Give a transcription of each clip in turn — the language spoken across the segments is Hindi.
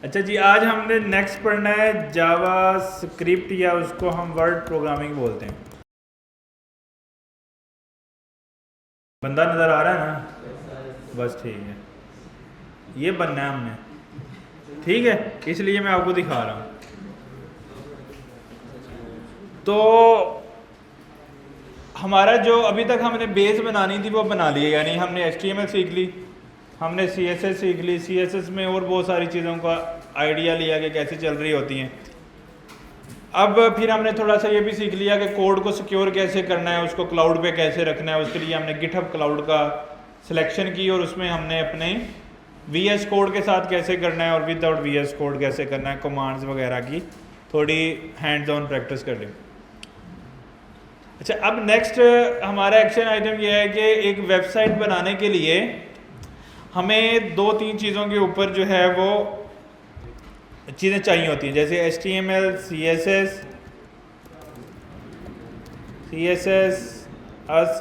अच्छा जी, आज हमने नेक्स्ट पढ़ना है जावा स्क्रिप्ट, या उसको हम वर्ड प्रोग्रामिंग बोलते हैं। बंदा नज़र आ रहा है ना? बस ठीक है, ये बनना है हमने, ठीक है, इसलिए मैं आपको दिखा रहा हूँ। तो हमारा जो अभी तक हमने बेस बनानी थी वो बना ली है, यानी हमने HTML सीख ली, हमने CSS सीख ली, CSS में और बहुत सारी चीज़ों का आइडिया लिया कि कैसे चल रही होती हैं। अब फिर हमने थोड़ा सा ये भी सीख लिया कि कोड को सिक्योर कैसे करना है, उसको क्लाउड पे कैसे रखना है। उसके लिए हमने गिटहब क्लाउड का सिलेक्शन की और उसमें हमने अपने VS कोड के साथ कैसे करना है और विदाउट VS कोड कैसे करना है, कमांड्स वगैरह की थोड़ी हैंड्स ऑन प्रैक्टिस कर ली। अच्छा, अब नेक्स्ट हमारा एक्शन आइटम ये है कि एक वेबसाइट बनाने के लिए हमें 2-3 चीज़ों के ऊपर जो है वो चीज़ें चाहिए होती हैं, जैसे HTML, CSS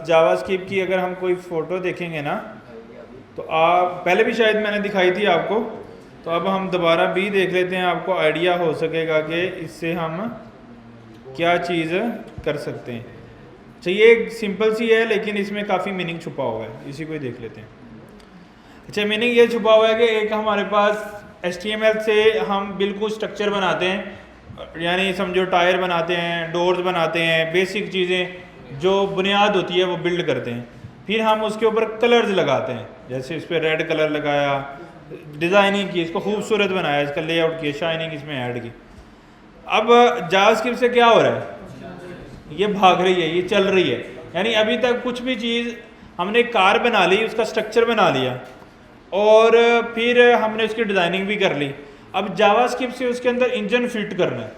जावास्क्रिप्ट की अगर हम कोई फ़ोटो देखेंगे ना, तो आप पहले भी शायद मैंने दिखाई थी आपको, तो अब हम दोबारा भी देख लेते हैं, आपको आइडिया हो सकेगा कि इससे हम क्या चीज़ कर सकते हैं। अच्छा, ये एक सिंपल सी है लेकिन इसमें काफ़ी मीनिंग छुपा हुआ है, इसी को ही देख लेते हैं। अच्छा, मीनिंग ये छुपा हुआ है कि एक हमारे पास HTML से हम बिल्कुल स्ट्रक्चर बनाते हैं, यानी समझो टायर बनाते हैं, डोर्स बनाते हैं, बेसिक चीज़ें जो बुनियाद होती है वो बिल्ड करते हैं। फिर हम उसके ऊपर कलर्स लगाते हैं, जैसे इस पर रेड कलर लगाया, डिज़ाइनिंग की, इसको खूबसूरत बनाया, इसका लेआउट किया, शाइनिंग इसमें ऐड की। अब जावास्क्रिप्ट से क्या हो रहा है, ये भाग रही है, ये चल रही है, यानी अभी तक कुछ भी चीज़ हमने कार बना ली, उसका स्ट्रक्चर बना लिया और फिर हमने उसकी डिज़ाइनिंग भी कर ली। अब जावास्क्रिप्ट से उसके अंदर इंजन फिट करना है,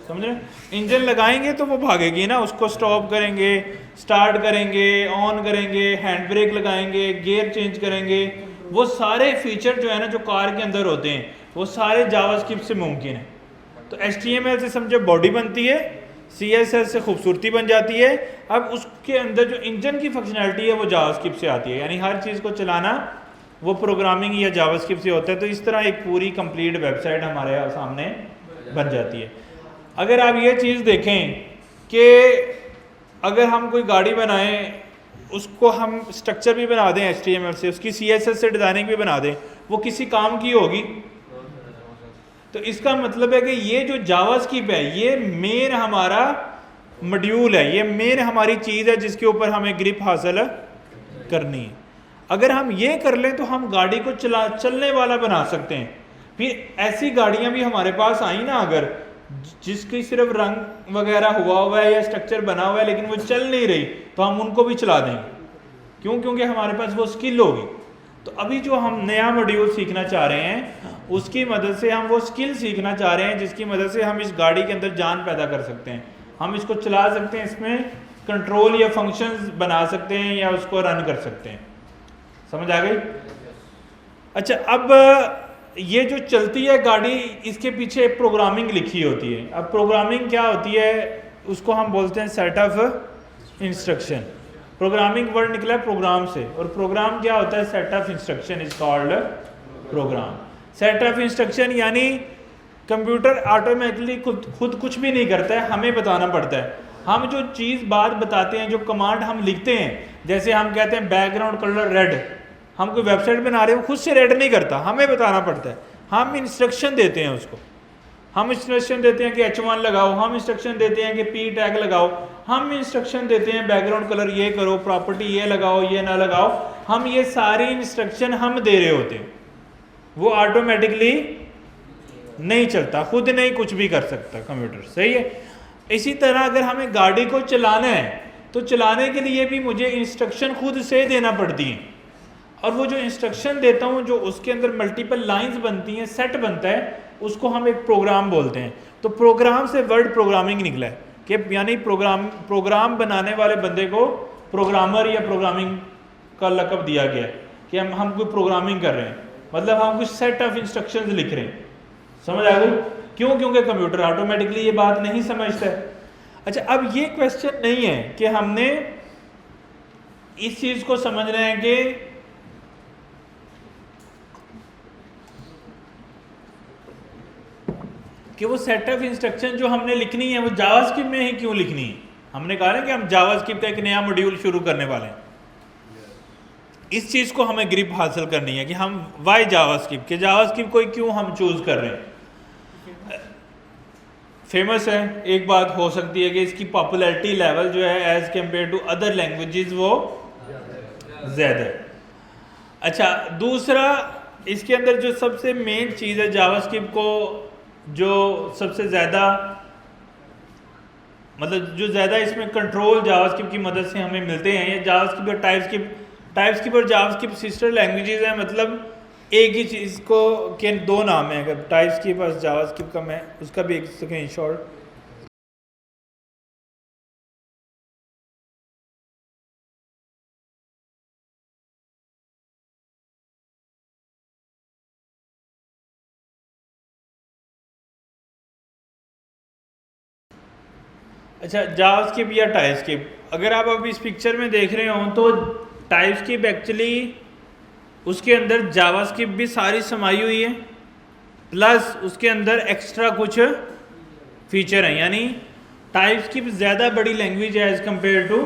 समझ रहे? इंजन लगाएंगे तो वो भागेगी ना, उसको स्टॉप करेंगे, स्टार्ट करेंगे, ऑन करेंगे, हैंड ब्रेक लगाएंगे, गियर चेंज करेंगे, वो सारे फीचर जो है ना जो कार के अंदर होते हैं वो सारे जावास्क्रिप्ट से मुमकिन है। तो HTML से समझो बॉडी बनती है, CSS से खूबसूरती बन जाती है, अब उसके अंदर जो इंजन की फंक्शनैलिटी है वो जावास्क्रिप्ट से आती है, यानी हर चीज़ को चलाना वो प्रोग्रामिंग या जावास्क्रिप्ट से होता है। तो इस तरह एक पूरी कंप्लीट वेबसाइट हमारे सामने बन जाती है। अगर आप ये चीज़ देखें कि अगर हम कोई गाड़ी बनाएं, उसको हम स्ट्रक्चर भी बना दें HTML से, उसकी CSS से डिज़ाइनिंग भी बना दें, वो किसी काम की होगी? तो इसका मतलब है कि ये जो जावास्क्रिप्ट है ये मेन हमारा मॉड्यूल है, ये मेन हमारी चीज़ है जिसके ऊपर हमें ग्रिप हासिल करनी है। अगर हम ये कर लें तो हम गाड़ी को चलने वाला बना सकते हैं। फिर ऐसी गाड़ियां भी हमारे पास आई ना, अगर जिसकी सिर्फ रंग वगैरह हुआ है या स्ट्रक्चर बना हुआ है लेकिन वो चल नहीं रही, तो हम उनको भी चला देंगे। क्यों? क्योंकि हमारे पास वो स्किल होगी। तो अभी जो हम नया मॉड्यूल सीखना चाह रहे हैं उसकी मदद से हम वो स्किल सीखना चाह रहे हैं जिसकी मदद से हम इस गाड़ी के अंदर जान पैदा कर सकते हैं, हम इसको चला सकते हैं, इसमें कंट्रोल या फंक्शंस बना सकते हैं या उसको रन कर सकते हैं। समझ आ गई? अच्छा, अब ये जो चलती है गाड़ी, इसके पीछे प्रोग्रामिंग लिखी होती है। अब प्रोग्रामिंग क्या होती है, उसको हम बोलते हैं set of instruction. Programming word निकला है प्रोग्राम से, और प्रोग्राम क्या होता है? Set of instruction is called programme. Set of instruction यानी कंप्यूटर ऑटोमेटिकली खुद कुछ भी नहीं करता है, हमें बताना पड़ता है। हम जो चीज़ बात बताते हैं, जो कमांड हम लिखते हैं, जैसे हम कहते हैं बैकग्राउंड कलर रेड, हम कोई वेबसाइट बना रहे हो, खुद से रेड नहीं करता, हमें बताना पड़ता है। हम इंस्ट्रक्शन देते हैं उसको, हम इंस्ट्रक्शन देते हैं कि H1 लगाओ, हम इंस्ट्रक्शन देते हैं कि P टैग लगाओ, हम इंस्ट्रक्शन देते हैं बैकग्राउंड कलर ये करो, प्रॉपर्टी ये लगाओ, ये ना लगाओ। हम ये सारी इंस्ट्रक्शन हम दे रहे होते हैं, वो ऑटोमेटिकली नहीं चलता, खुद नहीं कुछ भी कर सकता कंप्यूटर, सही है? इसी तरह अगर हमें गाड़ी को चलाना है तो चलाने के लिए भी मुझे इंस्ट्रक्शन खुद से देना पड़ती हैं, और वो जो इंस्ट्रक्शन देता हूँ, जो उसके अंदर मल्टीपल लाइंस बनती हैं, सेट बनता है, उसको हम एक प्रोग्राम बोलते हैं। तो प्रोग्राम से वर्ड प्रोग्रामिंग निकला है कि यानी प्रोग्राम बनाने वाले बंदे को प्रोग्रामर या प्रोग्रामिंग का लक़ब दिया गया है कि हम कोई प्रोग्रामिंग कर रहे हैं, मतलब हम कुछ सेट ऑफ इंस्ट्रक्शंस लिख रहे हैं। समझ आ गई? क्यों? क्योंकि कंप्यूटर ऑटोमेटिकली ये बात नहीं समझता है। अच्छा, अब ये क्वेश्चन नहीं है कि हमने इस चीज़ को समझ रहे हैं कि कि वो सेट ऑफ इंस्ट्रक्शन जो हमने लिखनी है वो जावास्क्रिप्ट में ही क्यों लिखनी है। हमने कहा ना कि हम जावास्क्रिप्ट का एक नया मॉड्यूल शुरू करने वाले हैं, इस चीज़ को हमें ग्रिप हासिल करनी है कि हम वाई जावास्क्रिप्ट के जावास्क्रिप्ट को क्यों हम चूज़ कर रहे हैं। फेमस है, एक बात हो सकती है कि इसकी पॉपुलैरिटी लेवल जो है as compare to other languages वो ज़्यादा है। अच्छा, दूसरा इसके अंदर जो सबसे मेन चीज़ है जावास्क्रिप्ट को, जो सबसे ज़्यादा मतलब जो ज़्यादा इसमें कंट्रोल जावास्क्रिप्ट की मदद से हमें मिलते हैं, ये जावास्क्रिप्ट और टाइपस्क्रिप्ट और जावास्क्रिप्ट सिस्टर लैंग्वेजेस हैं। मतलब एक ही चीज़ को के दो नाम हैं। अगर टाइपस्क्रिप्ट और जावास्क्रिप्ट का मैं उसका भी एक स्क्रीनशॉट, अच्छा जावास्क्रिप्ट या टाइपस्क्रिप्ट, अगर आप अभी इस पिक्चर में देख रहे हो तो टाइपस्क्रिप्ट एक्चुअली उसके अंदर जावास्क्रिप्ट भी सारी समाई हुई है, प्लस उसके अंदर एक्स्ट्रा कुछ फीचर हैं। यानी टाइपस्क्रिप्ट ज़्यादा बड़ी लैंग्वेज है एज़ कम्पेयर टू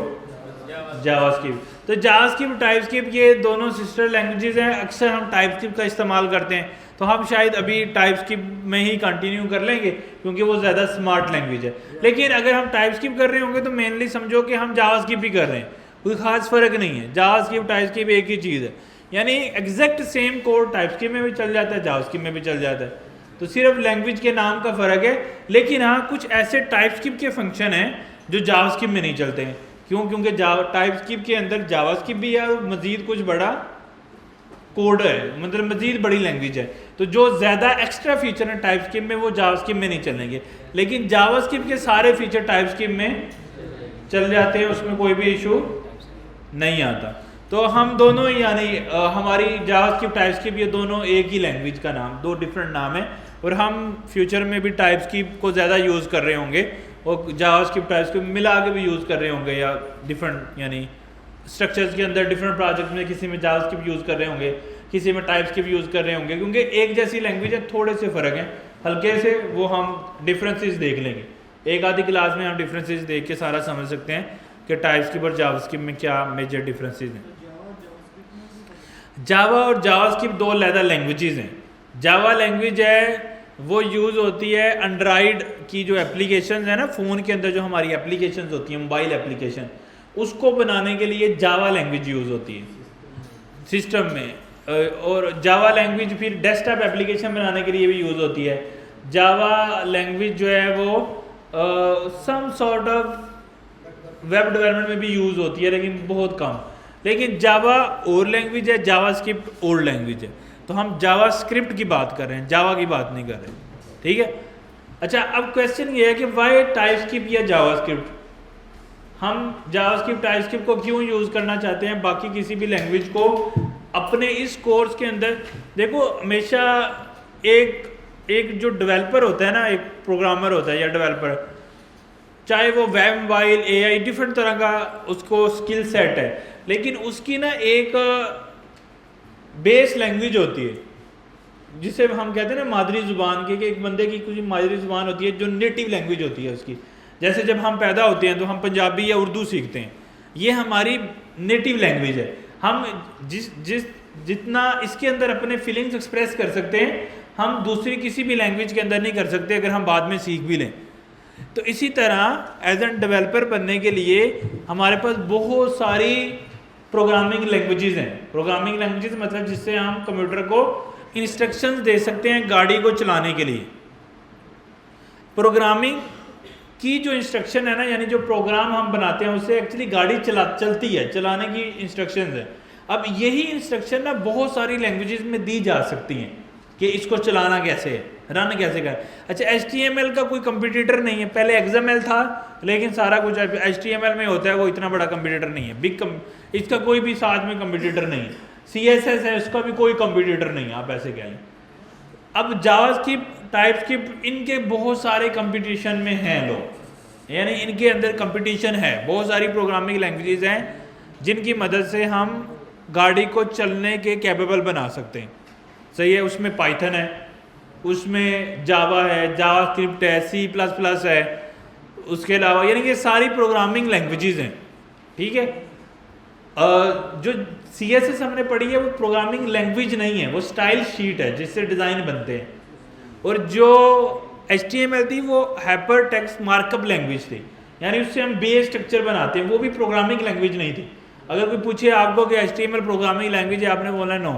जावास्क्रिप्ट। तो जावास्क्रिप्ट टाइपस्क्रिप्ट ये दोनों सिस्टर लैंग्वेजेस हैं। अक्सर हम टाइपस्क्रिप्ट का इस्तेमाल करते हैं, तो हम शायद अभी टाइपस्क्रिप्ट में ही कंटिन्यू कर लेंगे क्योंकि वो ज़्यादा स्मार्ट लैंग्वेज है। लेकिन अगर हम टाइपस्क्रिप्ट कर रहे होंगे तो मेनली समझो कि हम जावास्क्रिप्ट ही कर रहे हैं, कोई ख़ास फ़र्क नहीं है। जावास्क्रिप्ट टाइपस्क्रिप्ट एक ही चीज़ है, यानी एग्जैक्ट सेम कोड टाइपस्क्रिप्ट में भी चल जाता है, जावास्क्रिप्ट में भी चल जाता है, तो सिर्फ लैंग्वेज के नाम का फ़र्क है। लेकिन हाँ, कुछ ऐसे टाइपस्क्रिप्ट के फंक्शन हैं जो जावास्क्रिप्ट में नहीं चलते हैं। क्यों? क्योंकि टाइपस्क्रिप्ट के अंदर जावास्क्रिप्ट भी है और मज़ीद कुछ बड़ा कोड है, मतलब मज़ीद बड़ी लैंग्वेज है। तो जो ज़्यादा एक्स्ट्रा फीचर हैं टाइपस्क्रिप्ट में वो जावास्क्रिप्ट में नहीं चलेंगे, लेकिन जावास्क्रिप्ट के सारे फीचर टाइपस्क्रिप्ट में चल जाते हैं, उसमें कोई भी इशू नहीं आता। तो हम दोनों यानी हमारी जावास्क्रिप्ट टाइपस्क्रिप्ट ये दोनों एक ही लैंग्वेज का नाम, दो डिफरेंट नाम है, और हम फ्यूचर में भी टाइपस्क्रिप्ट को ज़्यादा यूज़ कर रहे होंगे और जावास्क्रिप्ट टाइपस्क्रिप्ट मिला के भी यूज़ कर रहे होंगे, या डिफरेंट यानी स्ट्रक्चर्स के अंदर डिफरेंट प्रोजेक्ट में किसी में जावास्क्रिप्ट यूज़ कर रहे होंगे, किसी में टाइपस्क्रिप्ट यूज़ कर रहे होंगे, क्योंकि एक जैसी लैंग्वेज है, थोड़े से फ़र्क हैं हल्के से, वो हम डिफरेंसेस देख लेंगे। एक आधी क्लास में हम डिफरेंसेस देख के सारा समझ सकते हैं कि टाइपस्क्रिप्ट और जावास्क्रिप्ट में क्या मेजर डिफरेंसेस हैं। जावा और जावास्क्रिप्ट दो अलग लैंग्वेजेस हैं। जावा लैंग्वेज है वो यूज़ होती है एंड्रॉयड की जो एप्लीकेशन है ना, फ़ोन के अंदर जो हमारी एप्लीकेशन होती है, मोबाइल एप्लीकेशन, उसको बनाने के लिए जावा लैंग्वेज यूज़ होती है सिस्टम में। और जावा लैंग्वेज फिर डेस्कटॉप एप्लीकेशन बनाने के लिए भी यूज़ होती है। जावा लैंग्वेज जो है वो some sort of web development में भी यूज़ होती है, लेकिन बहुत कम। लेकिन जावा और लैंग्वेज है, जावास्क्रिप्ट और लैंग्वेज है। तो हम जावास्क्रिप्ट की बात कर रहे हैं, जावा की बात नहीं कर रहे, ठीक है। अच्छा, अब क्वेश्चन ये है कि वाई टाइपस्क्रिप्ट या जावास्क्रिप्ट, हम जावास्क्रिप्ट टाइपस्क्रिप्ट को क्यों यूज़ करना चाहते हैं बाकी किसी भी लैंग्वेज को अपने इस कोर्स के अंदर। देखो, हमेशा एक जो डेवलपर होता है ना, एक प्रोग्रामर होता है या डेवलपर, चाहे वो वेब, मोबाइल, एआई, डिफरेंट तरह का उसको स्किल सेट है, लेकिन उसकी ना एक बेस लैंग्वेज होती है जिसे हम कहते हैं ना मादरी ज़ुबान की, कि एक बंदे की कुछ मादरी ज़ुबान होती है जो नेटिव लैंग्वेज होती है उसकी। जैसे जब हम पैदा होते हैं तो हम पंजाबी या उर्दू सीखते हैं, ये हमारी नेटिव लैंग्वेज है। हम जितना इसके अंदर अपने फीलिंग्स एक्सप्रेस कर सकते हैं, हम दूसरी किसी भी लैंग्वेज के अंदर नहीं कर सकते, अगर हम बाद में सीख भी लें। तो इसी तरह एज एन डेवलपर बनने के लिए हमारे पास बहुत सारी प्रोग्रामिंग लैंग्वेजेस हैं। प्रोग्रामिंग लैंग्वेजेस मतलब जिससे हम कंप्यूटर को इंस्ट्रक्शंस दे सकते हैं गाड़ी को चलाने के लिए। प्रोग्रामिंग की जो इंस्ट्रक्शन है ना, यानी जो प्रोग्राम हम बनाते हैं उससे एक्चुअली गाड़ी चलती है, चलाने की इंस्ट्रक्शंस है। अब यही इंस्ट्रक्शन ना बहुत सारी लैंग्वेजेस में दी जा सकती हैं कि इसको चलाना कैसे है, रन कैसे कर। अच्छा, HTML का कोई कंपटीटर नहीं है, पहले XML था, लेकिन सारा कुछ HTML में होता है, वो इतना बड़ा कंपटीटर नहीं है, इसका कोई भी साथ में कंपटीटर नहीं है। CSS है, उसका भी कोई कंपटीटर नहीं है, आप ऐसे कह लें। अब जावास्क्रिप्ट, टाइपस्क्रिप्ट, इनके बहुत सारे कंपटीशन में हैं लोग, यानी इनके अंदर कंपटीशन है। बहुत सारी प्रोग्रामिंग लैंग्वेजेस हैं जिनकी मदद से हम गाड़ी को चलने के कैपेबल बना सकते हैं, सही है। उसमें पाइथन है, उसमें जावा है, जावा स्क्रिप्ट है, C++ है, उसके अलावा यानी कि सारी प्रोग्रामिंग लैंग्वेजेस हैं, ठीक है। जो CSS हमने पढ़ी है वो प्रोग्रामिंग लैंग्वेज नहीं है, वो स्टाइल शीट है जिससे डिज़ाइन बनते हैं। और जो HTML थी वो हाइपर टेक्स्ट मार्कअप लैंग्वेज थी, यानी उससे हम बेस स्ट्रक्चर बनाते हैं, वो भी प्रोग्रामिंग लैंग्वेज नहीं थी। अगर कोई पूछे आपको कि HTML प्रोग्रामिंग लैंग्वेज है, आपने बोला नो,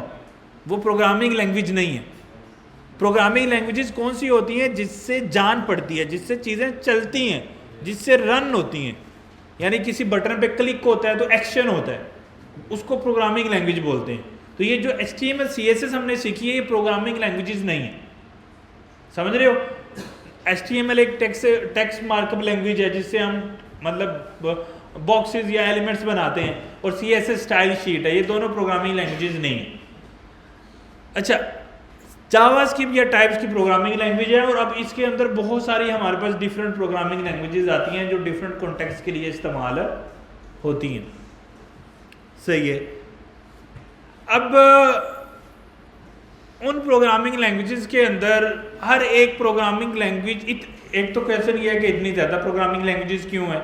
वो प्रोग्रामिंग लैंग्वेज नहीं है। प्रोग्रामिंग लैंग्वेजेस कौन सी होती हैं? जिससे जान पड़ती है, जिससे चीज़ें चलती हैं, जिससे रन होती हैं, यानी किसी बटन पे क्लिक होता है तो एक्शन होता है, उसको प्रोग्रामिंग लैंग्वेज बोलते हैं। तो ये जो HTML CSS हमने सीखी है ये प्रोग्रामिंग लैंग्वेजेस नहीं है, समझ रहे हो। HTML एक टेक्स्ट मार्कअप लैंग्वेज है जिससे हम मतलब बॉक्सेस या एलिमेंट्स बनाते हैं, और CSS स्टाइल शीट है, ये दोनों प्रोग्रामिंग लैंग्वेजेस नहीं है। अच्छा, जावास्क्रिप्ट या टाइप्स की प्रोग्रामिंग लैंग्वेज है, और अब इसके अंदर बहुत सारी हमारे पास डिफरेंट प्रोग्रामिंग लैंग्वेजेस आती हैं जो डिफरेंट कॉन्टेक्स्ट के लिए इस्तेमाल होती हैं, सही है। अब उन प्रोग्रामिंग लैंग्वेजेस के अंदर हर एक प्रोग्रामिंग लैंग्वेज एक तो क्वेश्चन ये है कि इतनी ज़्यादा प्रोग्रामिंग लैंग्वेजेस क्यों है,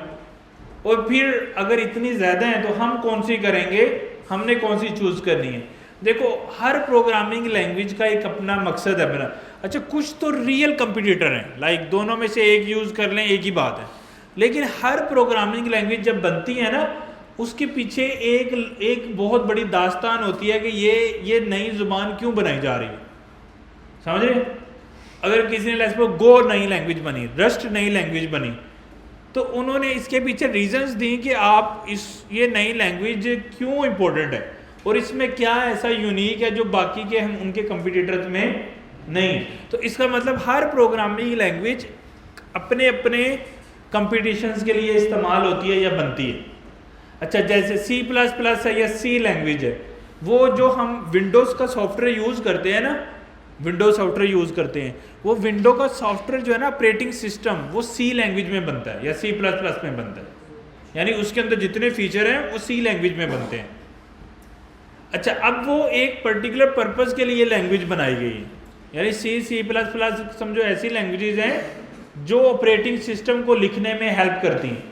और फिर अगर इतनी ज़्यादा हैं तो हम कौन सी करेंगे, हमने कौन सी चूज़ करनी है। देखो, हर प्रोग्रामिंग लैंग्वेज का एक अपना मकसद है अपना। अच्छा, कुछ तो रियल कंपटीटर हैं, लाइक दोनों में से एक यूज़ कर लें, एक ही बात है, लेकिन हर प्रोग्रामिंग लैंग्वेज जब बनती है ना, उसके पीछे एक बहुत बड़ी दास्तान होती है कि ये नई ज़ुबान क्यों बनाई जा रही है, समझ रहे। अगर किसी ने सपोज गो नई लैंग्वेज बनी, रस्ट नई लैंग्वेज बनी, तो उन्होंने इसके पीछे रीजंस दी कि आप ये नई लैंग्वेज क्यों इम्पोर्टेंट है, और इसमें क्या ऐसा यूनिक है जो बाकी के हम उनके कंपटीटर्स में नहीं है। तो इसका मतलब हर प्रोग्रामिंग लैंग्वेज अपने अपने कंपटीशंस के लिए इस्तेमाल होती है या बनती है। अच्छा, जैसे C++ है या C लैंग्वेज है, वो जो हम विंडोज़ का सॉफ्टवेयर यूज़ करते हैं ना, विंडोज़ सॉफ्टवेयर यूज़ करते हैं, वो विंडो का सॉफ्टवेयर जो है ना, ऑपरेटिंग सिस्टम, वो C लैंग्वेज में बनता है या C++ में बनता है, यानी उसके अंदर जितने फीचर हैं वो C लैंग्वेज में बनते हैं। अच्छा, अब वो एक पर्टिकुलर पर्पज़ के लिए लैंग्वेज बनाई गई है, यानी C++ समझो ऐसी लैंग्वेजेज हैं जो ऑपरेटिंग सिस्टम को लिखने में हेल्प करती हैं,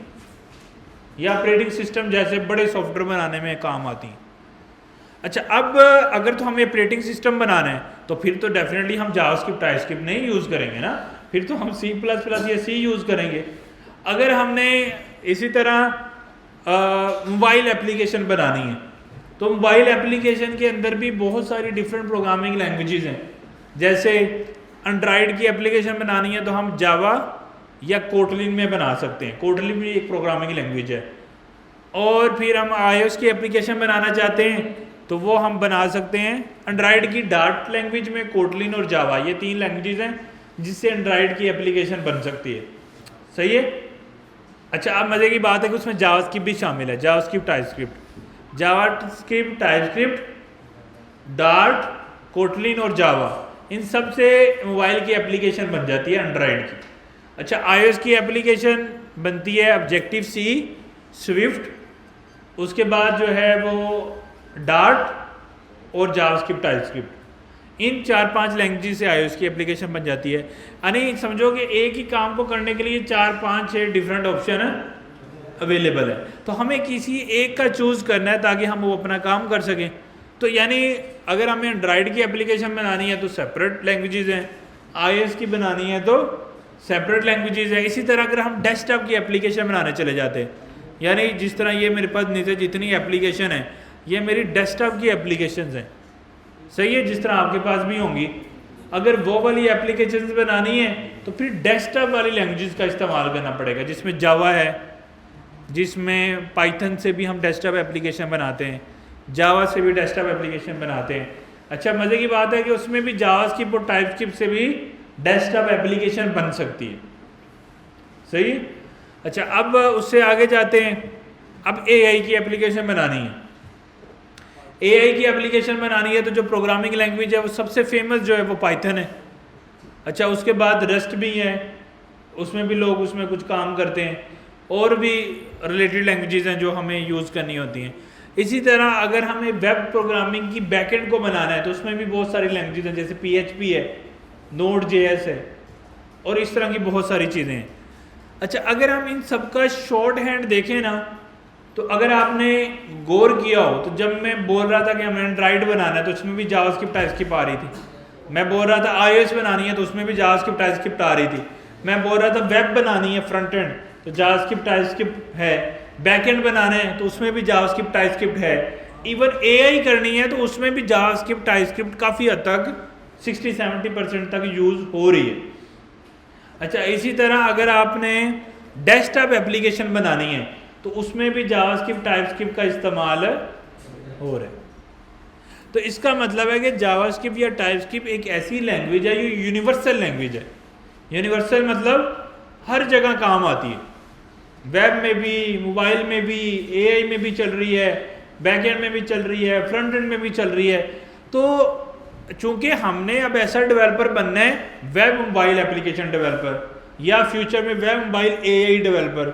या ऑपरेटिंग सिस्टम जैसे बड़े सॉफ्टवेयर बनाने में काम आती हैं। अच्छा, अब अगर तो हमें ऑपरेटिंग सिस्टम बनाना है तो फिर तो डेफिनेटली हम जावास्क्रिप्ट टाइपस्क्रिप्ट नहीं यूज़ करेंगे ना, फिर तो हम C++ या C यूज़ करेंगे। अगर हमने इसी तरह मोबाइल एप्लीकेशन बनानी है तो मोबाइल एप्लीकेशन के अंदर भी बहुत सारी डिफरेंट प्रोग्रामिंग लैंग्वेजेस हैं। जैसे एंड्रॉयड की एप्लीकेशन बनानी है तो हम जावा या कोटलिन में बना सकते हैं, कोटलिन भी एक प्रोग्रामिंग लैंग्वेज है। और फिर हम iOS की एप्लीकेशन बनाना चाहते हैं तो वो हम बना सकते हैं एंड्रॉयड की डार्ट लैंग्वेज में, कोटलिन और जावा, ये 3 लैंग्वेजेस हैं जिससे एंड्रॉयड की एप्लीकेशन बन सकती है, सही है। अच्छा, अब मज़े की बात है कि उसमें जावास्क्रिप्ट भी शामिल है, जावास्क्रिप्ट टाइपस्क्रिप्ट, डार्ट, कोटलिन और जावा, इन सब से मोबाइल की एप्लीकेशन बन जाती है एंड्रॉयड की। अच्छा, iOS की एप्लीकेशन बनती है ऑब्जेक्टिव सी, स्विफ्ट, उसके बाद जो है वो डार्ट और जावास्क्रिप्ट टाइपस्क्रिप्ट, इन 4-5 लैंग्वेज से iOS की एप्लीकेशन बन जाती है। यानी समझो कि एक ही काम को करने के लिए 4-5-6 डिफरेंट ऑप्शन अवेलेबल है, तो हमें किसी एक का चूज़ करना है ताकि हम वो अपना काम कर सकें। तो यानी अगर हमें एंड्रॉयड की एप्लीकेशन बनानी है तो सेपरेट लैंग्वेजेस हैं, iOS की बनानी है तो सेपरेट लैंग्वेजेस है। इसी तरह अगर हम डेस्कटॉप की एप्लीकेशन बनाने चले जाते हैं, यानी जिस तरह ये मेरे पास नीचे जितनी एप्लीकेशन है ये मेरी डेस्कटॉप की एप्लीकेशन हैं, सही है, जिस तरह आपके पास भी होंगी। अगर वो वाली एप्लीकेशन बनानी है तो फिर डेस्कटॉप वाली लैंग्वेजेस का इस्तेमाल करना पड़ेगा, जिसमें जावा है, जिसमें पाइथन से भी हम डेस्कटॉप एप्लीकेशन बनाते हैं, जावा से भी डेस्कटॉप एप्लीकेशन बनाते हैं। अच्छा, मज़े की बात है कि उसमें भी जावास्क्रिप्ट और टाइपस्क्रिप्ट से भी डेस्कटॉप एप्लीकेशन बन सकती है, सही है। अच्छा, अब उससे आगे जाते हैं, अब AI की एप्लीकेशन बनानी है। AI की एप्लीकेशन बनानी है तो जो प्रोग्रामिंग लैंग्वेज है वो सबसे फेमस जो है वो पाइथन है। अच्छा, उसके बाद रस्ट भी है, उसमें भी लोग उसमें कुछ काम करते हैं, और भी रिलेटेड लैंग्वेजेस हैं जो हमें यूज़ करनी होती हैं। इसी तरह अगर हमें वेब प्रोग्रामिंग की बैकएंड को बनाना है तो उसमें भी बहुत सारी लैंग्वेजेस हैं, जैसे PHP है, Node.js है, और इस तरह की बहुत सारी चीज़ें हैं। अच्छा, अगर हम इन सब का शॉर्ट हैंड देखें ना, तो अगर आपने गौर किया हो तो जब मैं बोल रहा था कि हमें एंड्राइड बनाना है तो उसमें भी जावास्क्रिप्ट टाइपस्क्रिप्ट आ रही थी। मैं बोल रहा था iOS बनानी है तो उसमें भी जावास्क्रिप्ट टाइपस्क्रिप्ट आ रही थी। मैं बोल रहा था वेब बनानी है फ्रंट एंड तो जावास्क्रिप्ट टाइपस्क्रिप्ट है। बैक एंड बनाना है तो उसमें भी जावास्क्रिप्ट टाइपस्क्रिप्ट है। इवन AI करनी है तो उसमें भी जावास्क्रिप्ट टाइपस्क्रिप्ट काफ़ी हद तक 60-70% तक यूज़ हो रही है। अच्छा, इसी तरह अगर आपने डेस्कटॉप एप्लीकेशन बनानी है तो उसमें भी जावास्क्रिप्ट टाइपस्क्रिप्ट का इस्तेमाल हो रहा है। तो इसका मतलब है कि जावास्क्रिप्ट या टाइपस्क्रिप्ट एक ऐसी लैंग्वेज है, ये यूनिवर्सल लैंग्वेज है। यूनिवर्सल मतलब हर जगह काम आती है, वेब में भी, मोबाइल में भी, AI में भी चल रही है, बैक एंड में भी चल रही है, फ्रंट एंड में भी चल रही है। तो चूंकि हमने अब ऐसा डेवलपर बनना है, वेब मोबाइल एप्लीकेशन डेवलपर, या फ्यूचर में वेब मोबाइल AI डेवलपर,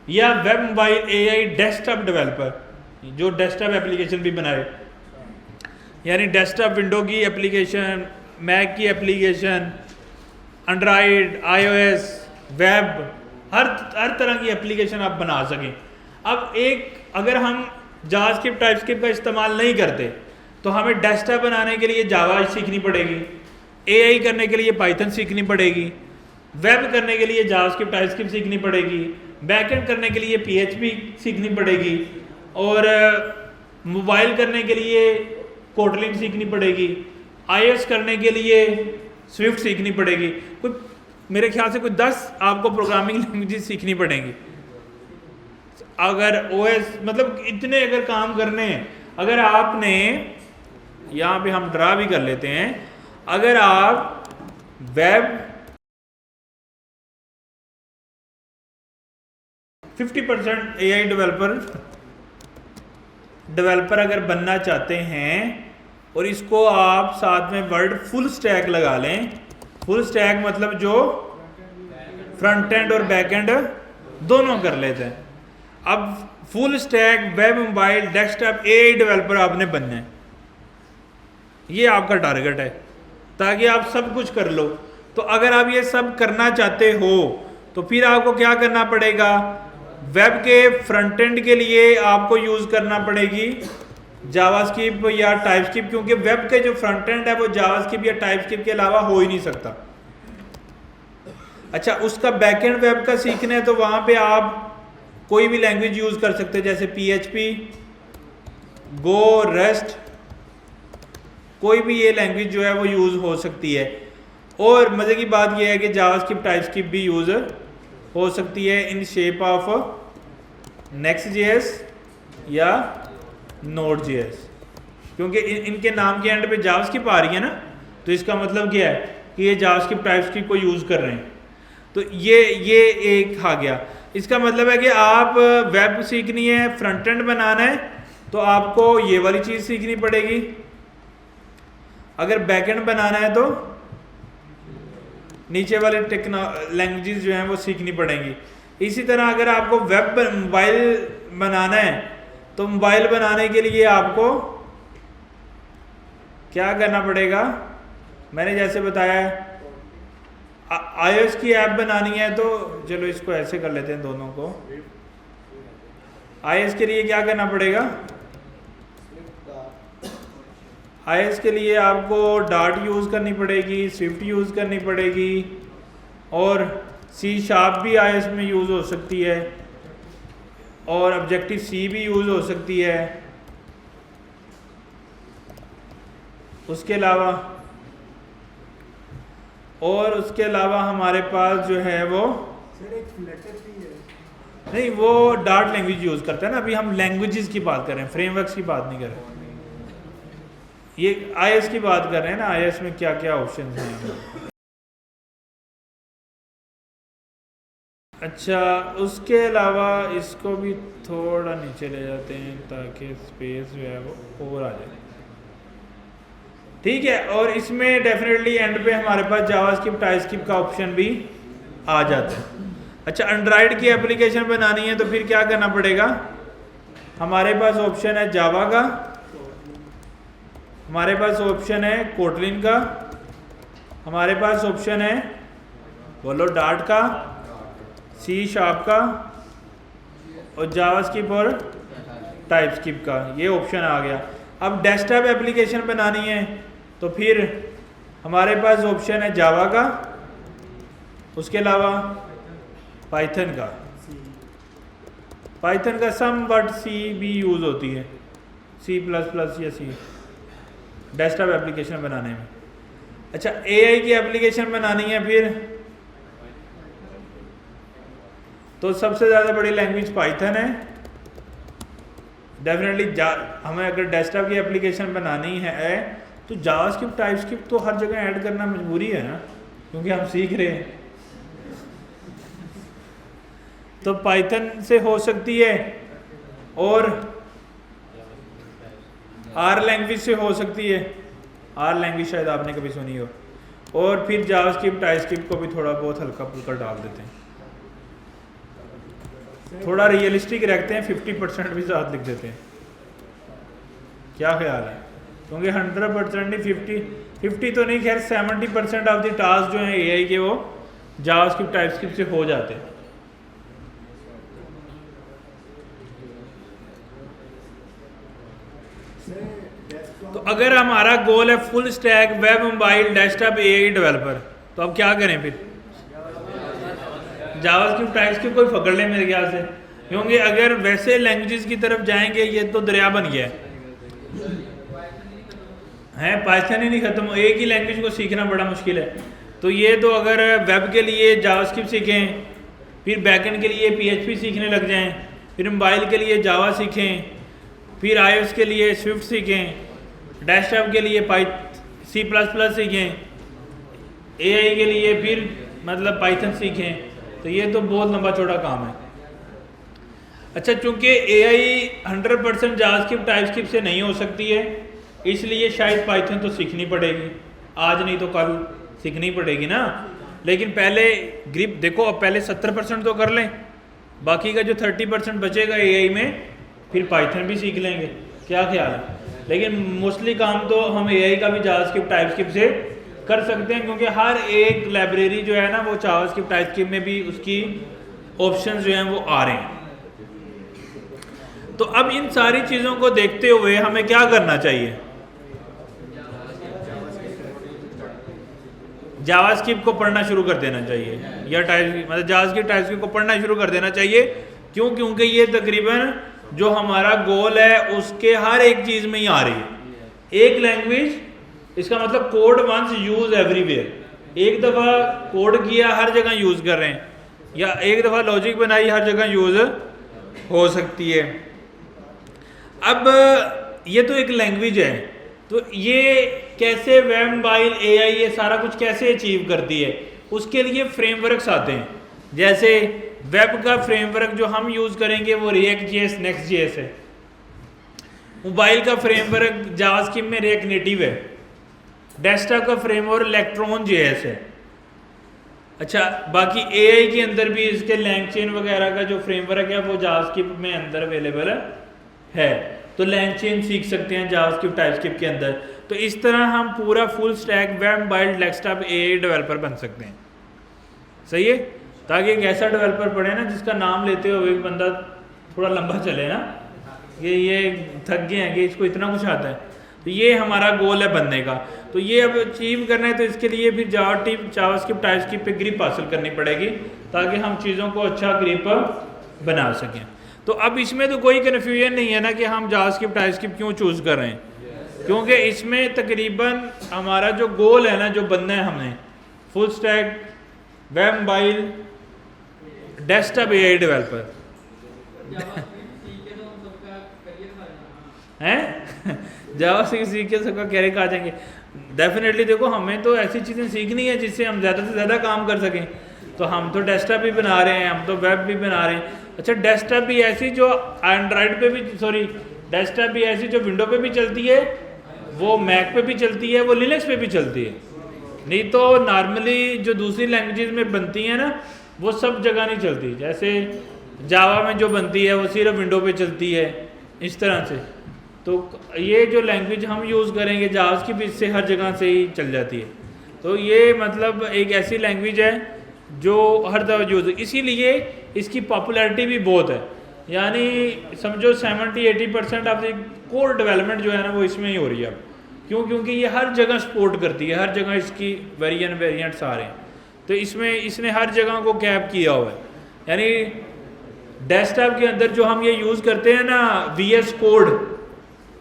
या web mobile AI desktop developer, जो डेस्कटॉप एप्लीकेशन भी बनाए, यानी डेस्कटॉप विंडो की एप्लीकेशन, मैक की एप्लीकेशन, एंड्रॉयड, iOS, वेब, हर तरह की एप्लीकेशन आप बना सकें। अब अगर हम जावास्क्रिप्ट टाइपस्क्रिप्ट का इस्तेमाल नहीं करते तो हमें डेस्कटॉप बनाने के लिए जावा सीखनी पड़ेगी, AI करने के लिए पाइथन सीखनी पड़ेगी, वेब करने के लिए जावास्क्रिप्ट टाइपस्क्रिप्ट सीखनी पड़ेगी, बैकएंड करने के लिए PHP सीखनी पड़ेगी, और मोबाइल करने के लिए कोटलिन सीखनी पड़ेगी, iOS करने के लिए स्विफ्ट सीखनी पड़ेगी। कोई मेरे ख्याल से कोई 10 आपको प्रोग्रामिंग लैंग्वेजेस सीखनी पड़ेंगी अगर OS, मतलब इतने अगर काम करने हैं। अगर आपने यहाँ पे हम ड्रा भी कर लेते हैं, अगर आप वेब 50% AI डेवलपर अगर बनना चाहते हैं और इसको आप साथ में वर्ड फुल स्टैक लगा लें, फुल स्टैक मतलब जो फ्रंट एंड और बैक एंड दोनों कर लेते हैं। अब full stack web mobile desktop AI developer आपने बनना है, ये आपका टारगेट है, ताकि आप सब कुछ कर लो। तो अगर आप ये सब करना चाहते हो तो फिर आपको क्या करना पड़ेगा, वेब के फ्रंट एंड के लिए आपको यूज़ करना पड़ेगी जावास्क्रिप्ट या टाइपस्क्रिप्ट, क्योंकि वेब के जो फ्रंट एंड है वो जावास्क्रिप्ट या टाइपस्क्रिप्ट के अलावा हो ही नहीं सकता। अच्छा, उसका बैक एंड वेब का सीखना है तो वहाँ पे आप कोई भी लैंग्वेज यूज़ कर सकते हैं, जैसे PHP, Go, रेस्ट, कोई भी ये लैंग्वेज जो है वो यूज़ हो सकती है। और मज़े की बात यह है कि जावास्क्रिप्ट टाइपस्क्रिप्ट भी यूज़ हो सकती है इन शेप ऑफ Next.js या Node.js, क्योंकि इनके नाम के एंड पे जावास्क्रिप्ट आ रही है ना, तो इसका मतलब क्या है कि ये जावास्क्रिप्ट टाइपस्क्रिप्ट को यूज़ कर रहे हैं। तो ये एक आ गया। इसका मतलब है कि आप वेब सीखनी है, फ्रंट एंड बनाना है तो आपको ये वाली चीज़ सीखनी पड़ेगी, अगर बैक एंड बनाना है तो नीचे वाले लैंग्वेजेस जो हैं वो सीखनी पड़ेंगी। इसी तरह अगर आपको वेब मोबाइल बनाना है तो मोबाइल बनाने के लिए आपको क्या करना पड़ेगा, मैंने जैसे बताया iOS की ऐप बनानी है तो चलो इसको ऐसे कर लेते हैं दोनों को। iOS के लिए क्या करना पड़ेगा, iOS के लिए आपको डार्ट यूज़ करनी पड़ेगी, स्विफ्ट यूज़ करनी पड़ेगी, और C# भी iOS में यूज़ हो सकती है, और Objective-C भी यूज़ हो सकती है। उसके अलावा हमारे पास जो है वो नहीं, वो डार्ट लैंग्वेज यूज़ करता है ना। अभी हम लैंग्वेजेस की बात कर रहे हैं, फ्रेमवर्क्स की बात नहीं कर रहे, ये iOS की बात कर रहे हैं ना, iOS में क्या क्या ऑप्शंस हैं। अच्छा, उसके अलावा इसको भी थोड़ा नीचे ले जाते हैं ताकि स्पेस जो है वो और आ जाए, ठीक है। और इसमें डेफिनेटली एंड पे हमारे पास जावास्क्रिप्ट टाइपस्क्रिप्ट का ऑप्शन भी आ जाता है। अच्छा, एंड्रॉयड की एप्लीकेशन बनानी है तो फिर क्या करना पड़ेगा, हमारे पास ऑप्शन है जावा का, हमारे पास ऑप्शन है कोटलिन का, हमारे पास ऑप्शन है, बोलो, डार्ट का, सी शार्प का और जावास्क्रिप्ट और टाइपस्क्रिप्ट का, ये ऑप्शन आ गया। अब डेस्कटॉप एप्लीकेशन बनानी है तो फिर हमारे पास ऑप्शन है जावा का, उसके अलावा पाइथन का। पाइथन का सम बट सी भी यूज़ होती है, C++ या सी डेस्कटॉप एप्लीकेशन बनाने में। अच्छा, AI की एप्लीकेशन बनानी है फिर तो सबसे ज़्यादा बड़ी लैंग्वेज पाइथन है डेफिनेटली। हमें अगर डेस्कटॉप की एप्लीकेशन बनानी है तो जावास्क्रिप्ट टाइपस्क्रिप्ट तो हर जगह ऐड करना मजबूरी है ना, क्योंकि हम सीख रहे हैं। तो पाइथन से हो सकती है और आर लैंग्वेज से हो सकती है, आर लैंग्वेज शायद आपने कभी सुनी हो, और फिर जावास्क्रिप्ट टाइपस्क्रिप्ट को भी थोड़ा बहुत हल्का फुल्का डाल देते हैं, थोड़ा रियलिस्टिक रखते हैं, 50% भी साथ लिख देते हैं। क्या ख्याल है? क्योंकि 100% नहीं, 50 तो नहीं, खैर 70% ऑफ द टास्क जो हैं AI के वो जावास्क्रिप्ट टाइपस्क्रिप्ट से हो जाते हैं। तो अगर हमारा गोल है full stack web mobile desktop AI developer, तो अब क्या करें फिर? जावास्क्रिप्ट टाइपस्क्रिप्ट कोई पकड़ ले मेरे ख्याल से, क्योंकि अगर वैसे लैंग्वेजेस की तरफ जाएंगे ये तो दरिया बन गया है, पाइथन ही नहीं खत्म, एक ही लैंग्वेज को सीखना बड़ा मुश्किल है। तो ये तो अगर वेब के लिए जावास्क्रिप्ट सीखें, फिर बैकएंड के लिए PHP सीखने लग जाएं, फिर मोबाइल के लिए जावा सीखें, फिर iOS के लिए स्विफ्ट सीखें, डेस्कटॉप के लिए C++ सीखें, AI के लिए फिर मतलब पाइथन सीखें, तो ये तो बहुत लंबा चौड़ा काम है। अच्छा, चूंकि AI 100% जावास्क्रिप्ट टाइपस्क्रिप्ट से नहीं हो सकती है, इसलिए शायद पाइथन तो सीखनी पड़ेगी, आज नहीं तो कल सीखनी पड़ेगी ना। लेकिन पहले ग्रिप देखो, अब पहले 70% तो कर लें, बाकी का जो 30% बचेगा AI में फिर पाइथन भी सीख लेंगे, क्या ख्याल है? लेकिन मोस्टली काम तो हम AI का भी जावास्क्रिप्ट टाइपस्क्रिप्ट से कर सकते हैं, क्योंकि हर एक लाइब्रेरी जो है ना वो जावास्क्रिप्ट टाइपस्क्रिप्ट में भी उसकी ऑप्शंस जो हैं वो आ रहे हैं। तो अब इन सारी चीज़ों को देखते हुए हमें क्या करना चाहिए? जावास्क्रिप्ट को पढ़ना शुरू कर देना चाहिए, या मतलब जावास्क्रिप्ट टाइपस्क्रिप्ट को पढ़ना शुरू कर देना चाहिए। क्यों? क्योंकि ये तकरीबन जो हमारा गोल है उसके हर एक चीज़ में ही आ रही है। एक लैंग्वेज, इसका मतलब कोड वंस यूज एवरीवेयर, एक दफ़ा कोड किया हर जगह यूज़ कर रहे हैं, या एक दफ़ा लॉजिक बनाई हर जगह यूज़ हो सकती है। अब ये तो एक लैंग्वेज है, तो ये कैसे वेब मोबाइल AI ये सारा कुछ कैसे अचीव करती है? उसके लिए फ्रेमवर्क्स आते हैं। जैसे वेब का फ्रेमवर्क जो हम यूज़ करेंगे वो React.js Next.js है, मोबाइल का फ्रेमवर्क जावास्क्रिप्ट में React नेटिव है, डेस्कटॉप का फ्रेमवर्क Electron.js है। अच्छा, बाकी AI के अंदर भी इसके LangChain वगैरह का जो फ्रेमवर्क है वो जावास्क्रिप्ट में अंदर अवेलेबल है, तो LangChain सीख सकते हैं जावास्क्रिप्ट टाइपस्क्रिप्ट के अंदर। तो इस तरह हम पूरा full stack web mobile desktop AI developer बन सकते हैं। सही है, ताकि एक ऐसा डेवलपर पढ़े ना जिसका नाम लेते हुए एक बंदा थोड़ा लंबा चले ना, ये थक गए हैं कि इसको इतना कुछ आता है। तो ये हमारा गोल है बनने का। तो ये अब अचीव करना है, तो इसके लिए फिर जावास्क्रिप्ट टाइपस्क्रिप्ट पे ग्रिप हासिल करनी पड़ेगी, ताकि हम चीज़ों को अच्छा ग्रिप बना सकें। तो अब इसमें तो कोई कन्फ्यूजन नहीं है ना कि हम जावास्क्रिप्ट टाइपस्क्रिप्ट क्यों चूज़ कर रहे हैं, क्योंकि इसमें तकरीबन हमारा जो गोल है ना, जो बनना है हमने full stack web mobile desktop AI developer हैं जावास्क्रिप्ट सीख के सबका कैरियर आ जाएंगे। डेफिनेटली देखो, हमें तो ऐसी चीज़ें सीखनी है जिससे हम ज़्यादा से ज़्यादा काम कर सकें। तो हम तो डेस्कटॉप भी बना रहे हैं, हम तो वेब भी बना रहे हैं। अच्छा, डेस्कटॉप भी ऐसी जो एंड्रॉयड पे भी, डेस्कटॉप भी ऐसी जो विंडो पे भी चलती है, वो मैक पे भी चलती है, वो लिनक्स पे भी चलती है। नहीं तो नॉर्मली जो दूसरी लैंग्वेजेस में बनती हैं ना, वो सब जगह नहीं चलती। जैसे जावा में जो बनती है वो सिर्फ विंडो पे चलती है, इस तरह से। तो ये जो लैंग्वेज हम यूज़ करेंगे जावास्क्रिप्ट, इससे हर जगह से ही चल जाती है। तो ये मतलब एक ऐसी लैंग्वेज है जो हर तरह यूज़, इसीलिए इसकी पॉपुलैरिटी भी बहुत है। यानी समझो 70-80% ऑफ द कोर डेवलपमेंट जो है ना वो इसमें ही हो रही है अब। क्यों? क्योंकि ये हर जगह सपोर्ट करती है, हर जगह इसकी वेरिएंट्स आ रहे हैं। तो इसमें इसने हर जगह को कैप किया हुआ है। यानी डेस्कटॉप के अंदर जो हम ये यूज़ करते हैं ना VS कोड,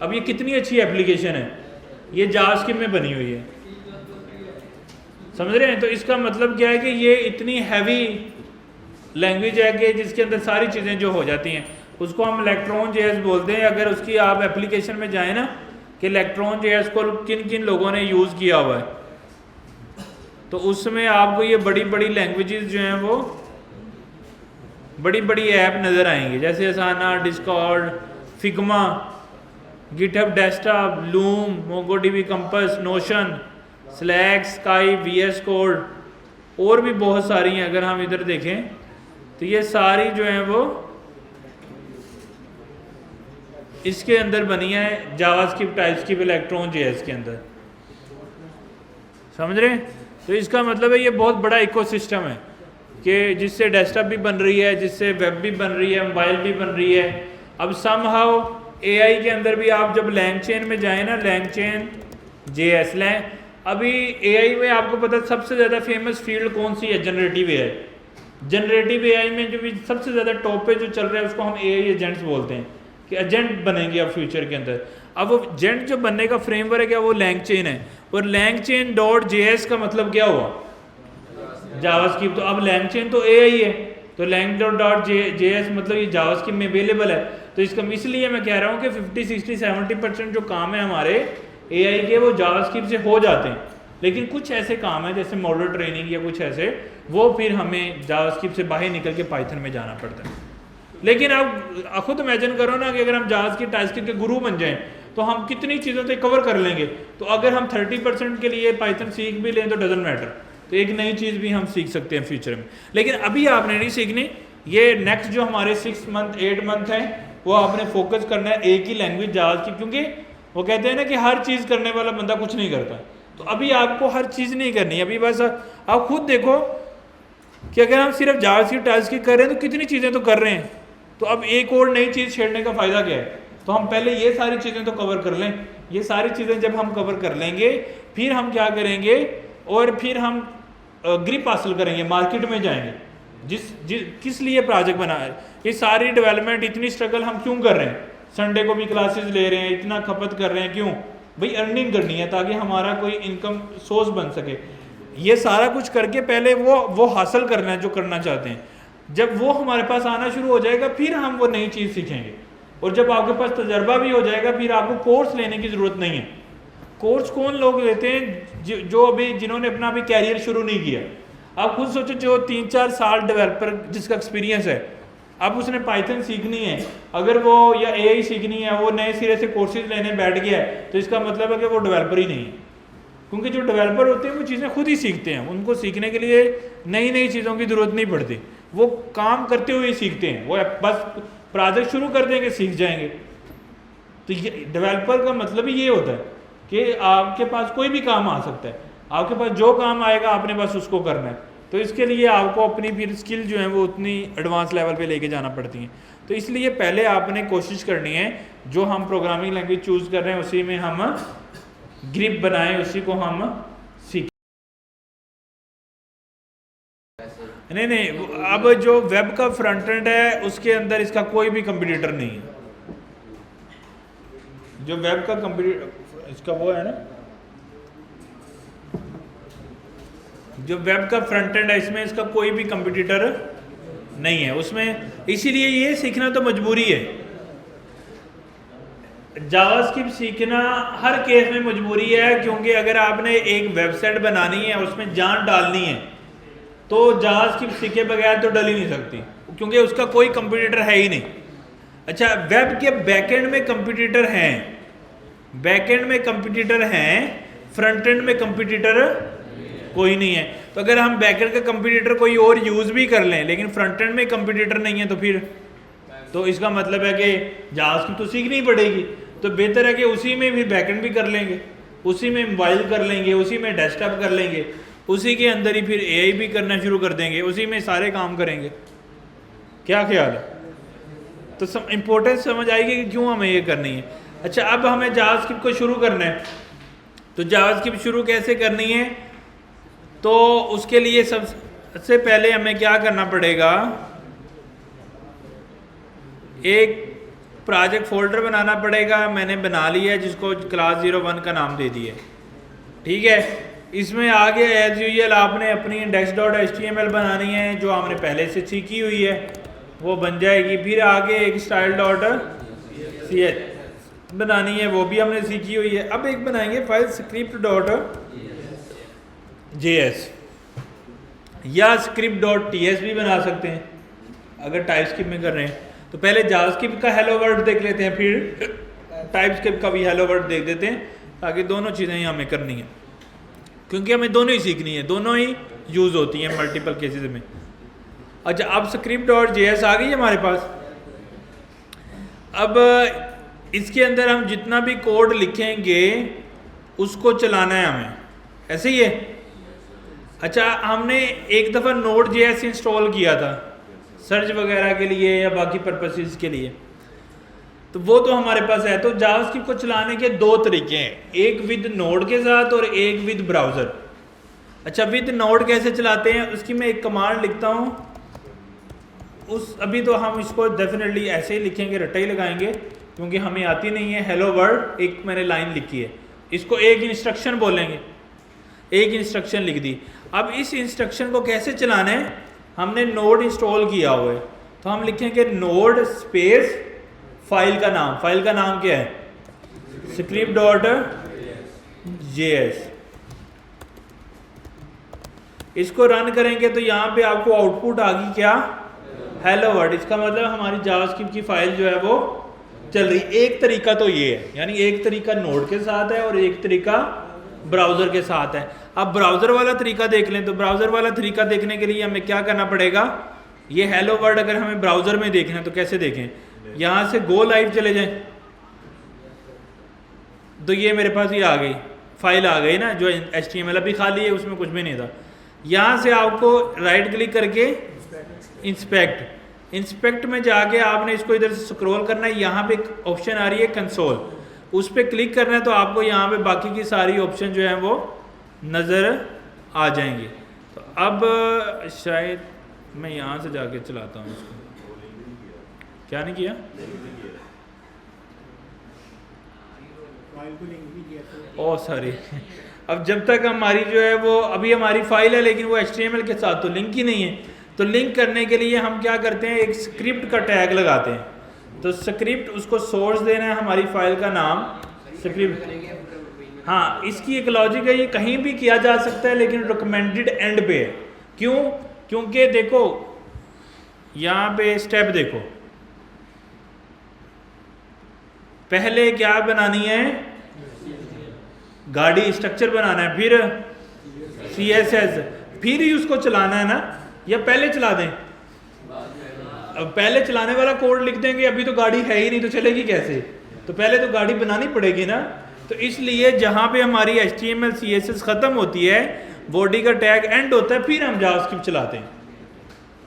अब ये कितनी अच्छी एप्लीकेशन है, ये जावास्क्रिप्ट में बनी हुई है, समझ रहे हैं? तो इसका मतलब क्या है कि ये इतनी हैवी लैंग्वेज है कि जिसके अंदर सारी चीज़ें जो हो जाती हैं उसको हम इलेक्ट्रॉन JS बोलते हैं। अगर उसकी आप एप्लीकेशन में जाएँ ना कि इलेक्ट्रॉन JS को किन किन लोगों ने यूज़ किया हुआ है, तो उसमें आपको ये बड़ी बड़ी लैंग्वेजेस जो हैं वो बड़ी बड़ी ऐप नज़र आएंगी, जैसे Asana, Discord, Figma, GitHub desktop, Loom, MongoDB Compass, Notion, Slack, sky, VS code और भी बहुत सारी हैं। अगर हम इधर देखें तो ये सारी जो हैं वो इसके अंदर बनी है जावास्क्रिप्ट, टाइपस्क्रिप्ट, इलेक्ट्रॉन JS के अंदर, समझ रहे हैं? तो इसका मतलब है ये बहुत बड़ा इकोसिस्टम है कि जिससे डेस्कटॉप भी बन रही है, जिससे वेब भी बन रही है, मोबाइल भी बन रही है। अब समहाउ AI के अंदर भी आप जब LangChain में जाएं ना, LangChain JS अभी AI में आपको पता सबसे ज़्यादा फेमस फील्ड कौन सी है? Generative AI। जनरेटिव AI में जो भी सबसे ज़्यादा टॉप पे जो चल रहा है उसको हम AI एजेंट्स बोलते हैं कि एजेंट बनेंगे अब फ्यूचर के अंदर। अब वो एजेंट जो बनने का फ्रेमवर्क है क्या? वो LangChain है। और LangChain.js का मतलब क्या हुआ? जावास्क्रिप्ट। तो अब LangChain तो AI है, तो lang.js मतलब ये जावास्क्रिप्ट में अवेलेबल है। तो इसका इसलिए मैं कह रहा हूँ कि 50-60-70% जो काम है हमारे AI के वो जावास्क्रिप्ट से हो जाते हैं, लेकिन कुछ ऐसे काम है जैसे मॉडल ट्रेनिंग या कुछ ऐसे, वो फिर हमें जावास्क्रिप्ट से बाहर निकल के पाइथन में जाना पड़ता है। लेकिन आप खुद इमेजिन करो ना कि अगर हम जावास्क्रिप्ट टाइपस्क्रिप्ट के गुरु बन जाएं तो हम कितनी चीज़ों से कवर कर लेंगे। तो अगर हम 30% के लिए पाइथन सीख भी लें तो डजंट मैटर, तो एक नई चीज़ भी हम सीख सकते हैं फ्यूचर में। लेकिन अभी आपने नहीं सीखनी, ये नेक्स्ट जो हमारे 6 मंथ 8 मंथ है वो आपने फोकस करना है एक ही लैंग्वेज जावास्क्रिप्ट, क्योंकि वो कहते हैं ना कि हर चीज़ करने वाला बंदा कुछ नहीं करता। तो अभी आपको हर चीज़ नहीं करनी, अभी बस आप खुद देखो कि अगर हम सिर्फ जावास्क्रिप्ट टाइपस्क्रिप्ट कर रहे हैं तो कितनी चीज़ें तो कर रहे हैं। तो अब एक और नई चीज़ छेड़ने का फ़ायदा क्या है? तो हम पहले ये सारी चीज़ें तो कवर कर लें। ये सारी चीज़ें जब हम कवर कर लेंगे फिर हम क्या करेंगे, और फिर हम ग्रिप हासिल करेंगे, मार्केट में जाएंगे। किस लिए प्रोजेक्ट बना है, ये सारी डेवलपमेंट, इतनी स्ट्रगल हम क्यों कर रहे हैं? संडे को भी क्लासेस ले रहे हैं, इतना खपत कर रहे हैं, क्यों भाई? अर्निंग करनी है ताकि हमारा कोई इनकम सोर्स बन सके। ये सारा कुछ करके पहले वो हासिल करना है जो करना चाहते हैं। जब वो हमारे पास आना शुरू हो जाएगा फिर हम वो नई चीज़ सीखेंगे, और जब आपके पास तजर्बा भी हो जाएगा फिर आपको कोर्स लेने की ज़रूरत नहीं है। कोर्स कौन लोग लेते हैं? जो अभी जिन्होंने अपना अभी कैरियर शुरू नहीं किया। आप खुद सोचो, जो 3-4 साल डेवलपर जिसका एक्सपीरियंस है, अब उसने पाइथन सीखनी है अगर वो, या AI सीखनी है, वो नए सिरे से कोर्सेज लेने बैठ गया है, तो इसका मतलब है कि वो डेवलपर ही नहीं है। क्योंकि जो डेवलपर होते हैं वो चीज़ें खुद ही सीखते हैं, उनको सीखने के लिए नई नई चीज़ों की ज़रूरत नहीं पड़ती, वो काम करते हुए सीखते हैं। वो बस प्रोजेक्ट शुरू कर देंगे, सीख जाएंगे। तो ये डेवलपर का मतलब ही ये होता है कि आपके पास कोई भी काम आ सकता है, आपके पास जो काम आएगा आपने बस उसको करना है। तो इसके लिए आपको अपनी फिर स्किल जो है वो उतनी एडवांस लेवल पे लेके जाना पड़ती हैं। तो इसलिए पहले आपने कोशिश करनी है जो हम प्रोग्रामिंग लैंग्वेज चूज़ कर रहे हैं उसी में हम ग्रिप बनाएं, उसी को हम सीखें। नहीं, अब जो वेब का फ्रंट एंड है उसके अंदर इसका कोई भी कंप्यूटर नहीं है। जो वेब का कंप्यूटर इसका वो है ना, जो वेब का फ्रंट एंड है इसमें इसका कोई भी कंप्यूटर नहीं है उसमें, इसीलिए ये सीखना तो मजबूरी है। जावास्क्रिप्ट सीखना हर केस में मजबूरी है, क्योंकि अगर आपने एक वेबसाइट बनानी है उसमें जान डालनी है तो जावास्क्रिप्ट सीखे बगैर तो डल ही नहीं सकती, क्योंकि उसका कोई कंप्यूटर है ही नहीं। अच्छा, वेब के बैकएंड में कंप्यूटर हैं, बैकएंड में कंप्यूटर हैं, फ्रंट एंड में कंप्यूटर कोई नहीं है। तो अगर हम बैकएंड का कंप्यूटर कोई और यूज़ भी कर लें लेकिन फ्रंट एंड में कंप्यूटर नहीं है तो फिर तो इसका मतलब है कि जावास्क्रिप्ट तो सीखनी ही पड़ेगी। तो बेहतर है कि उसी में भी बैकएंड भी कर लेंगे। उसी में मोबाइल कर लेंगे, उसी में डेस्कटॉप कर लेंगे, उसी के अंदर ही फिर एआई भी करना शुरू कर देंगे, उसी में सारे काम करेंगे। क्या ख्याल है? तो इम्पोर्टेंस समझ आएगी कि क्यों हमें ये करनी है। अच्छा, अब हमें जावास्क्रिप्ट को शुरू करना है, तो जावास्क्रिप्ट शुरू कैसे करनी है? तो उसके लिए सबसे पहले हमें क्या करना पड़ेगा, एक प्रोजेक्ट फोल्डर बनाना पड़ेगा। मैंने बना लिया है, जिसको क्लास 01 का नाम दे दिया, ठीक है। इसमें आगे एज यूजुअल आपने अपनी index.html बनानी है, जो हमने पहले से सीखी हुई है वो बन जाएगी। फिर आगे एक style.ch बनानी है, वो भी हमने सीखी हुई है। अब एक बनाएंगे फाइल script.js या script.ts भी बना सकते हैं अगर टाइपस्क्रिप्ट में कर रहे हैं। तो पहले जावास्क्रिप्ट का हेलो वर्ल्ड देख लेते हैं, फिर टाइपस्क्रिप्ट का भी हेलो वर्ल्ड देख देते हैं, ताकि दोनों चीज़ें ही हमें करनी है, क्योंकि हमें दोनों ही सीखनी है, दोनों ही यूज़ होती हैं मल्टीपल केसेस में। अच्छा, अब script.js आ गई हमारे पास। अब इसके अंदर हम जितना भी कोड लिखेंगे उसको चलाना है हमें, ऐसे ही है। अच्छा, हमने एक दफ़ा Node.js इंस्टॉल किया था सर्च वगैरह के लिए या बाकी पर्पसेस के लिए, तो वो तो हमारे पास है। तो जावास्क्रिप्ट को चलाने के दो तरीके हैं, एक विद नोड के साथ और एक विद ब्राउज़र। अच्छा, विद नोड कैसे चलाते हैं, उसकी मैं एक कमांड लिखता हूँ। अभी तो हम इसको डेफिनेटली ऐसे ही लिखेंगे, रट्टा ही लगाएंगे, क्योंकि हमें आती नहीं है। हेलो वर्ल्ड एक मैंने लाइन लिखी है, इसको एक इंस्ट्रक्शन बोलेंगे, एक इंस्ट्रक्शन लिख दी। अब इस इंस्ट्रक्शन को कैसे चलाना है, हमने नोड इंस्टॉल किया हुआ है, तो हम लिखेंगे नोड स्पेस फाइल का नाम क्या है, script.js। इसको रन करेंगे तो यहाँ पे आपको आउटपुट आ गई क्या, हेलो वर्ल्ड। इसका मतलब हमारी जावास्क्रिप्ट की फाइल जो है वो चल रही। एक तरीका तो ये है, यानी एक तरीका नोड के साथ है और एक तरीका ब्राउज़र के साथ है। अब ब्राउज़र वाला तरीका देख लें, तो ब्राउज़र वाला तरीका देखने के लिए हमें क्या करना पड़ेगा, ये हेलो वर्ल्ड अगर हमें ब्राउज़र में देखना है तो कैसे देखें, यहाँ से गो लाइव चले जाएं, तो ये मेरे पास ये आ गई फाइल आ गई ना, जो HTML अभी खाली है, उसमें कुछ भी नहीं था। यहाँ से आपको राइट क्लिक करके इंस्पेक्ट में जाके आपने इसको इधर से स्क्रॉल करना है। यहाँ पे ऑप्शन आ रही है कंसोल, उस पर क्लिक करना है, तो आपको यहाँ पे बाकी की सारी ऑप्शन जो है वो नज़र आ जाएंगी। तो अब शायद मैं यहाँ से जाके चलाता हूँ इसको। क्या नहीं किया, ओह सॉरी। अब जब तक हमारी जो है वो अभी हमारी फाइल है, लेकिन वो HTML के साथ तो लिंक ही नहीं है। तो लिंक करने के लिए हम क्या करते हैं, एक स्क्रिप्ट का टैग लगाते हैं। तो स्क्रिप्ट, उसको सोर्स देना है हमारी फाइल का नाम स्क्रिप्ट। हाँ, इसकी एक लॉजिक है, ये कहीं भी किया जा सकता है, लेकिन रिकमेंडेड एंड पे है। क्यों? क्योंकि देखो यहाँ पे स्टेप देखो, पहले क्या बनानी है, गाड़ी स्ट्रक्चर बनाना है, फिर CSS, फिर ही उसको चलाना है ना, या पहले चला दें? अब पहले चलाने वाला कोड लिख देंगे, अभी तो गाड़ी है ही नहीं तो चलेगी कैसे, तो पहले तो गाड़ी बनानी पड़ेगी ना। तो इसलिए जहाँ पे हमारी HTML CSS ख़त्म होती है, बॉडी का टैग एंड होता है, फिर हम जावास्क्रिप्ट चलाते हैं,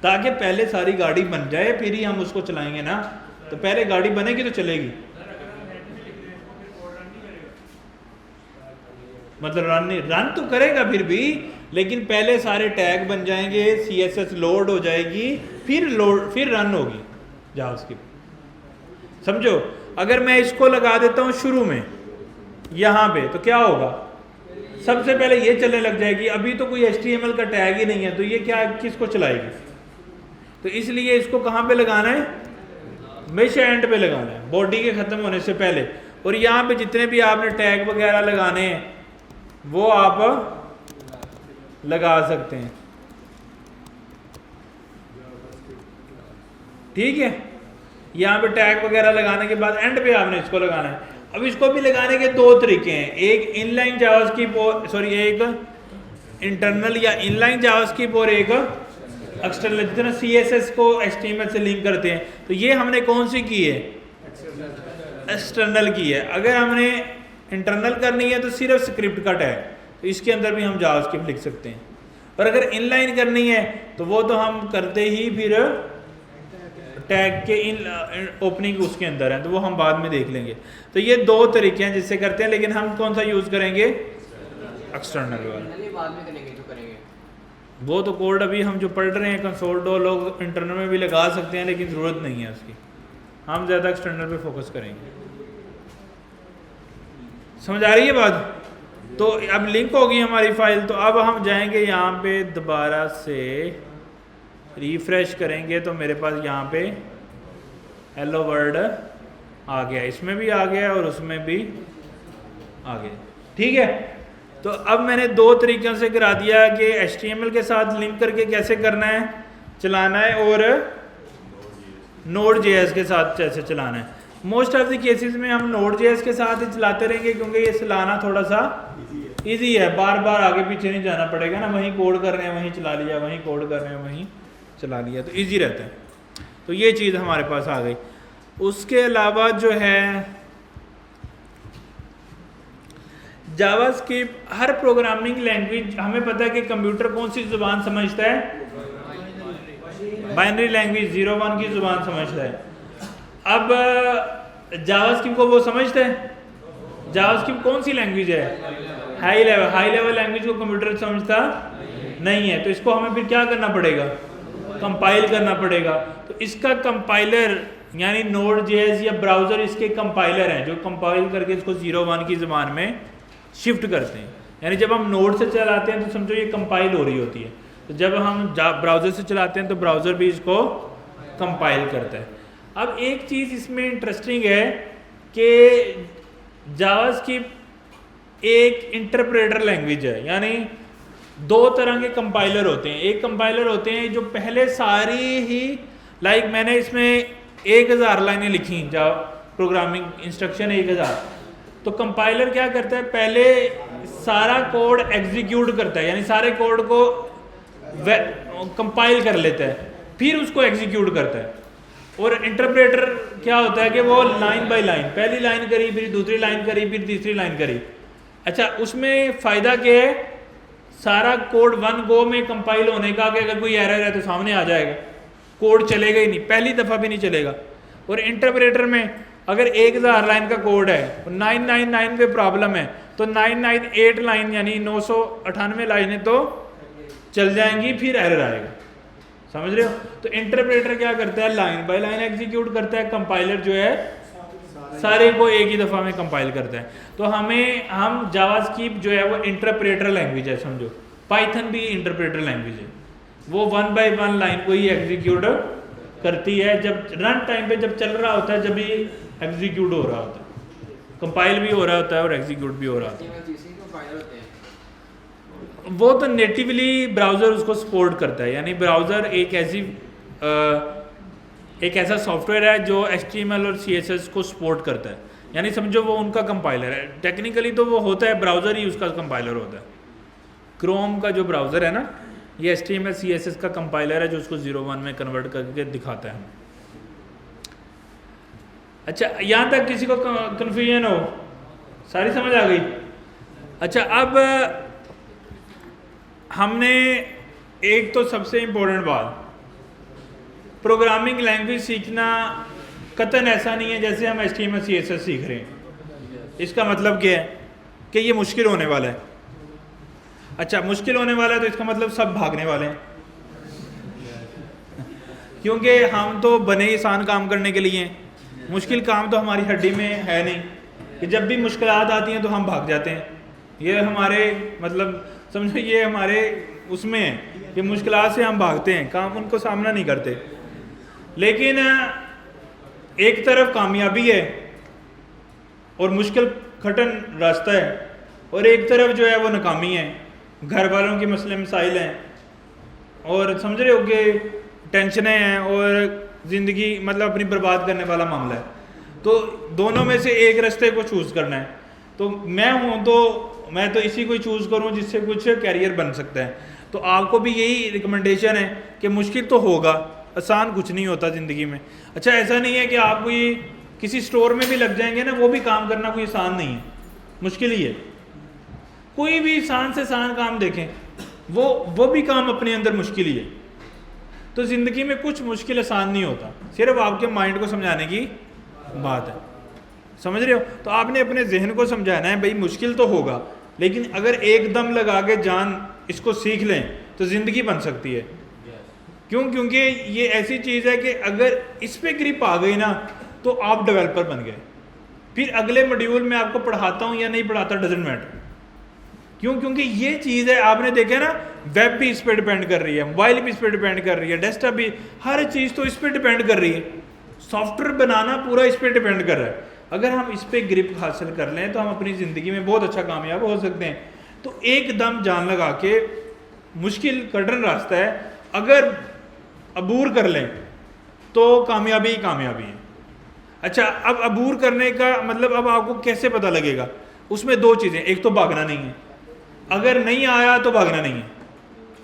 ताकि पहले सारी गाड़ी बन जाए, फिर ही हम उसको चलाएंगे ना। तो पहले गाड़ी बनेगी तो चलेगी, मतलब रन तो करेगा फिर भी, लेकिन पहले सारे टैग बन जाएंगे, CSS लोड हो जाएगी, फिर रन होगी जावास्क्रिप्ट। समझो, अगर मैं इसको लगा देता हूँ शुरू में यहाँ पे, तो क्या होगा, सबसे पहले ये चलने लग जाएगी। अभी तो कोई HTML का टैग ही नहीं है, तो ये क्या किसको चलाएगी? तो इसलिए इसको कहाँ पे लगाना है, हमेशा एंड पे लगाना है, बॉडी के ख़त्म होने से पहले। और यहाँ पे जितने भी आपने टैग वगैरह लगाने हैं वो आप लगा सकते हैं, ठीक है। यहाँ पे टैग वगैरह लगाने के बाद एंड पे आपने इसको लगाना है। अब इसको भी लगाने के दो तरीके हैं, एक इनलाइन जावास्क्रिप्ट और एक इंटरनल या इनलाइन जावास्क्रिप्ट और एक एक्सटर्नल। जितना CSS को HTML से लिंक करते हैं, तो ये हमने कौन सी की है, एक्सटर्नल की है। अगर हमने इंटरनल करनी है तो सिर्फ स्क्रिप्ट का टैग, तो इसके अंदर भी हम जावास्क्रिप्ट लिख सकते हैं। पर अगर इनलाइन करनी है तो वो तो हम करते ही फिर टैग के इन ओपनिंग उसके अंदर है, तो वो हम बाद में देख लेंगे। तो ये दो तरीके हैं जिससे करते हैं, लेकिन हम कौन सा यूज़ करेंगे? एक्सटर्नल वाला। बाद में करेंगे जो करेंगे वो तो कोड अभी हम जो पढ़ रहे हैं कंसोल डो लोग इंटरनल में भी लगा सकते हैं, लेकिन ज़रूरत नहीं है उसकी। हम ज़्यादा एक्सटर्नल पे फोकस करेंगे। समझ आ रही है बात? तो अब लिंक होगी हमारी फाइल, तो अब हम जाएंगे यहाँ पे दोबारा से रिफ्रेश करेंगे तो मेरे पास यहाँ पे हेलो वर्ल्ड आ गया, इसमें भी आ गया और उसमें भी आ गया। ठीक है, तो अब मैंने दो तरीक़ों से करा दिया कि HTML के साथ लिंक करके कैसे करना है, चलाना है, और Node.js के साथ कैसे चलाना है। मोस्ट ऑफ द केसेस में हम Node.js के साथ ही चलाते रहेंगे, क्योंकि ये चलाना थोड़ा सा इजी है, बार बार आगे पीछे नहीं जाना पड़ेगा ना, वहीं कोड कर रहे हैं वहीं चला लिया, वहीं कोड कर रहे हैं वहीं चला लिया, तो इजी रहता है। तो ये चीज़ हमारे पास आ गई। उसके अलावा जो है जावास्क्रिप्ट, हर प्रोग्रामिंग लैंग्वेज हमें पता है कि कंप्यूटर कौन सी ज़ुबान समझता है, बाइनरी लैंग्वेज 0-1 की ज़ुबान समझता है। अब जावास्क्रिप्ट को वो समझते हैं? जावास्क्रिप्ट कौन सी लैंग्वेज है? हाई लेवल लैंग्वेज को कंप्यूटर समझता नहीं है, तो इसको हमें फिर क्या करना पड़ेगा? कंपाइल करना पड़ेगा। तो इसका कंपाइलर यानी Node.js या ब्राउज़र इसके कंपाइलर हैं, जो कंपाइल करके इसको 0-1 की ज़बान में शिफ्ट करते हैं। यानी जब हम नोड से चलाते हैं तो समझो ये कंपाइल हो रही होती है, तो जब हम ब्राउज़र से चलाते हैं तो ब्राउज़र भी इसको कंपाइल करता है। अब एक चीज़ इसमें इंटरेस्टिंग है कि जावास्क्रिप्ट एक इंटरप्रेटर लैंग्वेज है, यानी दो तरह के कंपाइलर होते हैं। एक कंपाइलर होते हैं जो पहले सारी ही लाइक मैंने इसमें 1000 लाइनें लिखी जा प्रोग्रामिंग इंस्ट्रक्शन 1000, तो कंपाइलर क्या करता है, पहले सारा कोड एग्जीक्यूट करता है, यानी सारे कोड को कंपाइल कर लेता है, फिर उसको एग्जीक्यूट करता है। और इंटरप्रेटर क्या होता है कि वो लाइन बाय लाइन, पहली लाइन करी, फिर दूसरी लाइन करी, फिर तीसरी लाइन करी। अच्छा, उसमें फ़ायदा क्या है, सारा कोड वन गो में कंपाइल होने का, कि अगर कोई एरर है तो सामने आ जाएगा, कोड चलेगा ही नहीं, पहली दफ़ा भी नहीं चलेगा। और इंटरप्रेटर में अगर 1000 लाइन का कोड है और 999 पे प्रॉब्लम है, तो 998 लाइन यानी 998 लाइनें तो चल जाएंगी, फिर एरर आएगा। समझ रहे हो? तो इंटरप्रेटर क्या करता है, लाइन बाय लाइन एग्जीक्यूट करता है, कंपाइलर जो है सारे को एक ही दफ़ा में कंपाइल करता है। तो हम जावास्क्रिप्ट जो है वो इंटरप्रेटर लैंग्वेज है, समझो। पाइथन भी इंटरप्रेटर लैंग्वेज है, वो 1 बाय 1 लाइन को ही एग्जीक्यूट करती है, जब रन टाइम पे जब चल रहा होता है, जब भी एग्जीक्यूट हो रहा होता है, कंपाइल भी हो रहा होता है और एग्जीक्यूट भी हो रहा होता है। वो तो नेटिवली ब्राउज़र उसको सपोर्ट करता है, यानी ब्राउज़र एक ऐसा सॉफ्टवेयर है जो HTML और CSS को सपोर्ट करता है, यानी समझो वो उनका कंपाइलर है। टेक्निकली तो वो होता है, ब्राउज़र ही उसका कंपाइलर होता है। क्रोम का जो ब्राउज़र है ना, ये HTML CSS का कंपाइलर है जो उसको 0-1 में कन्वर्ट करके दिखाता है। अच्छा, यहाँ तक किसी को कन्फ्यूजन हो? सारी समझ आ गई? अच्छा, अब हमने एक तो सबसे इम्पोर्टेंट बात, प्रोग्रामिंग लैंग्वेज सीखना कतन ऐसा नहीं है जैसे हम HTML CSS सीख रहे हैं। इसका मतलब क्या है कि ये मुश्किल होने वाला है। अच्छा, मुश्किल होने वाला है तो इसका मतलब सब भागने वाले हैं, क्योंकि हम तो बने ही आसान काम करने के लिए हैं। मुश्किल काम तो हमारी हड्डी में है नहीं कि जब भी मुश्किलात आती हैं तो हम भाग जाते हैं। ये हमारे मतलब समझो, ये हमारे उसमें है कि मुश्किलात से हम भागते हैं, काम उनको सामना नहीं करते। लेकिन एक तरफ कामयाबी है और मुश्किल खटन रास्ता है, और एक तरफ जो है वो नाकामी है, घर वालों के मसले मसाइल हैं, और समझ रहे हो कि टेंशनें हैं, और ज़िंदगी मतलब अपनी बर्बाद करने वाला मामला है। तो दोनों में से एक रास्ते को चूज़ करना है। तो मैं तो इसी को चूज़ करूँ जिससे कुछ कैरियर बन सकता है। तो आपको भी यही रिकमेंडेशन है कि मुश्किल तो होगा, आसान कुछ नहीं होता ज़िंदगी में। अच्छा, ऐसा नहीं है कि आप कोई किसी स्टोर में भी लग जाएंगे ना, वो भी काम करना कोई आसान नहीं है। मुश्किल ही है। कोई भी आसान से आसान काम देखें, वो भी काम अपने अंदर मुश्किल ही है। तो ज़िंदगी में कुछ मुश्किल आसान नहीं होता, सिर्फ आपके माइंड को समझाने की बात है। समझ रहे हो? तो आपने अपने जहन को समझाना है, भाई मुश्किल तो होगा, लेकिन अगर एकदम लगा के जान इसको सीख लें तो ज़िंदगी बन सकती है। क्यों? क्योंकि ये ऐसी चीज़ है कि अगर इस पे ग्रिप आ गई ना तो आप डेवलपर बन गए। फिर अगले मॉड्यूल में आपको पढ़ाता हूँ या नहीं पढ़ाता, डजेंट मैटर। क्यों? क्योंकि ये चीज़ है, आपने देखा ना, वेब भी इस पर डिपेंड कर रही है, मोबाइल भी इस पर डिपेंड कर रही है, डेस्कटॉप भी, हर चीज़ तो इस पर डिपेंड कर रही है। सॉफ्टवेयर बनाना पूरा इस पर डिपेंड कर रहा है। अगर हम इस पर ग्रिप हासिल कर लें तो हम अपनी ज़िंदगी में बहुत अच्छा कामयाब हो सकते हैं। तो एकदम जान लगा के, मुश्किल कठिन रास्ता है, अगर अबूर कर लें तो कामयाबी ही कामयाबी है। अच्छा, अब अबूर करने का मतलब अब आपको कैसे पता लगेगा? उसमें दो चीज़ें, एक तो भागना नहीं है, अगर नहीं आया तो भागना नहीं है।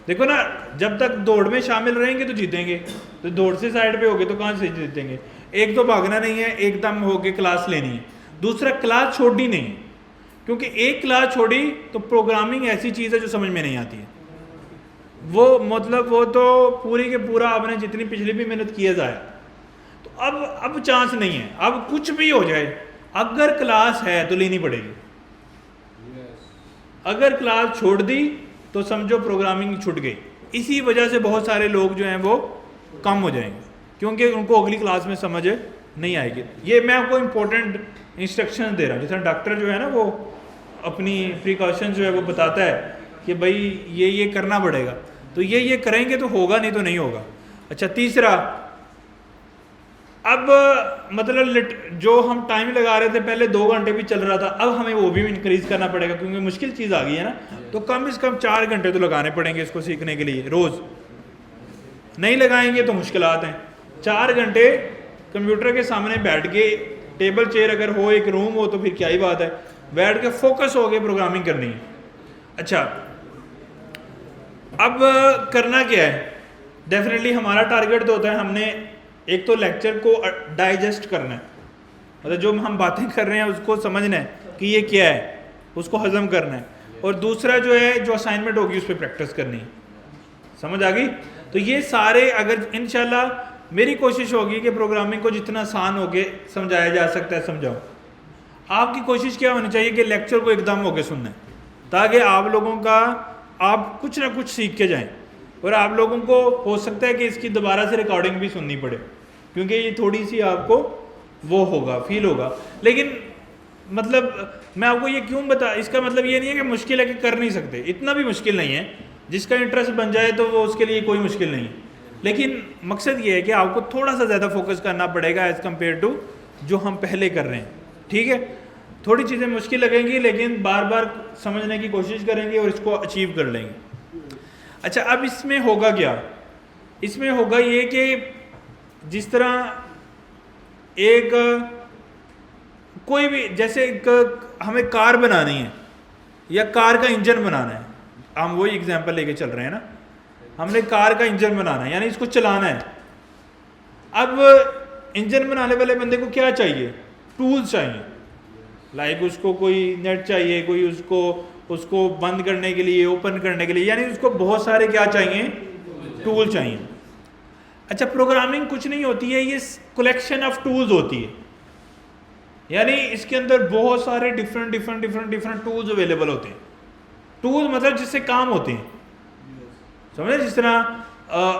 देखो ना, जब तक दौड़ में शामिल रहेंगे तो जीतेंगे, तो दौड़ से साइड पे होगे तो कहाँ से जीतेंगे? एक तो भागना नहीं है, एकदम होके क्लास लेनी है। दूसरा, क्लास छोड़नी नहीं है, क्योंकि एक क्लास छोड़ी तो प्रोग्रामिंग ऐसी चीज़ है जो समझ में नहीं आती है। वो मतलब वो तो पूरी के पूरा आपने जितनी पिछली भी मेहनत की है ज़ाया। तो अब चांस नहीं है, अब कुछ भी हो जाए, अगर क्लास है तो लेनी पड़ेगी। अगर क्लास छोड़ दी तो समझो प्रोग्रामिंग छूट गई। इसी वजह से बहुत सारे लोग जो हैं वो कम हो जाएंगे, क्योंकि उनको अगली क्लास में समझ नहीं आएगी। ये मैं आपको इंपॉर्टेंट इंस्ट्रक्शन दे रहा हूँ। जैसे डॉक्टर जो है ना, वो अपनी प्रिकॉशन जो है वो बताता है कि भाई ये करना पड़ेगा, तो ये करेंगे तो होगा, नहीं तो नहीं होगा। अच्छा, तीसरा, अब मतलब जो हम टाइम लगा रहे थे पहले 2 घंटे भी चल रहा था, अब हमें वो भी इंक्रीज करना पड़ेगा, क्योंकि मुश्किल चीज़ आ गई है ना। तो कम से कम 4 घंटे तो लगाने पड़ेंगे इसको सीखने के लिए रोज़। नहीं लगाएंगे तो मुश्किलात हैं। 4 घंटे कंप्यूटर के सामने बैठ के, टेबल चेयर अगर हो, एक रूम हो, तो फिर क्या ही बात है, बैठ के फोकस हो के प्रोग्रामिंग करनी है। अच्छा, अब करना क्या है? डेफिनेटली हमारा टारगेट तो होता है, हमने एक तो लेक्चर को डाइजेस्ट करना है, मतलब जो हम बातें कर रहे हैं उसको समझना है कि ये क्या है, उसको हजम करना है। और दूसरा जो है, जो असाइनमेंट होगी उस पर प्रैक्टिस करनी है। समझ आ गई? तो ये सारे, अगर इंशाल्लाह मेरी कोशिश होगी कि प्रोग्रामिंग को जितना आसान हो के समझाया जा सकता है समझाऊँ। आपकी कोशिश क्या होनी चाहिए कि लेक्चर को एकदम होके सुनना है, ताकि आप लोगों का, आप कुछ ना कुछ सीख के जाएं। और आप लोगों को हो सकता है कि इसकी दोबारा से रिकॉर्डिंग भी सुननी पड़े, क्योंकि ये थोड़ी सी आपको वो होगा, फील होगा। लेकिन मतलब मैं आपको ये क्यों बता, इसका मतलब ये नहीं है कि मुश्किल है कि कर नहीं सकते, इतना भी मुश्किल नहीं है। जिसका इंटरेस्ट बन जाए तो वो उसके लिए कोई मुश्किल नहीं है। लेकिन मकसद ये है कि आपको थोड़ा सा ज़्यादा फोकस करना पड़ेगा एज़ कम्पेयर टू जो हम पहले कर रहे हैं। ठीक है, थोड़ी चीज़ें मुश्किल लगेंगी, लेकिन बार बार समझने की कोशिश करेंगे और इसको अचीव कर लेंगे। अच्छा, अब इसमें होगा क्या? इसमें होगा ये कि जिस तरह एक कोई भी, जैसे हमें कार बनानी है या कार का इंजन बनाना है, हम वही एग्जांपल लेके चल रहे हैं ना, हमने कार का इंजन बनाना है, यानी इसको चलाना है। अब इंजन बनाने वाले बंदे को क्या चाहिए? टूल्स चाहिए। लाइक उसको कोई नेट चाहिए, कोई उसको बंद करने के लिए, ओपन करने के लिए, यानी उसको बहुत सारे क्या चाहिए? टूल चाहिए। अच्छा, प्रोग्रामिंग कुछ नहीं होती है, ये कलेक्शन ऑफ टूल्स होती है। यानी इसके अंदर बहुत सारे डिफरेंट टूल्स अवेलेबल होते हैं। टूल मतलब जिससे काम होते हैं, समझे? जिस तरह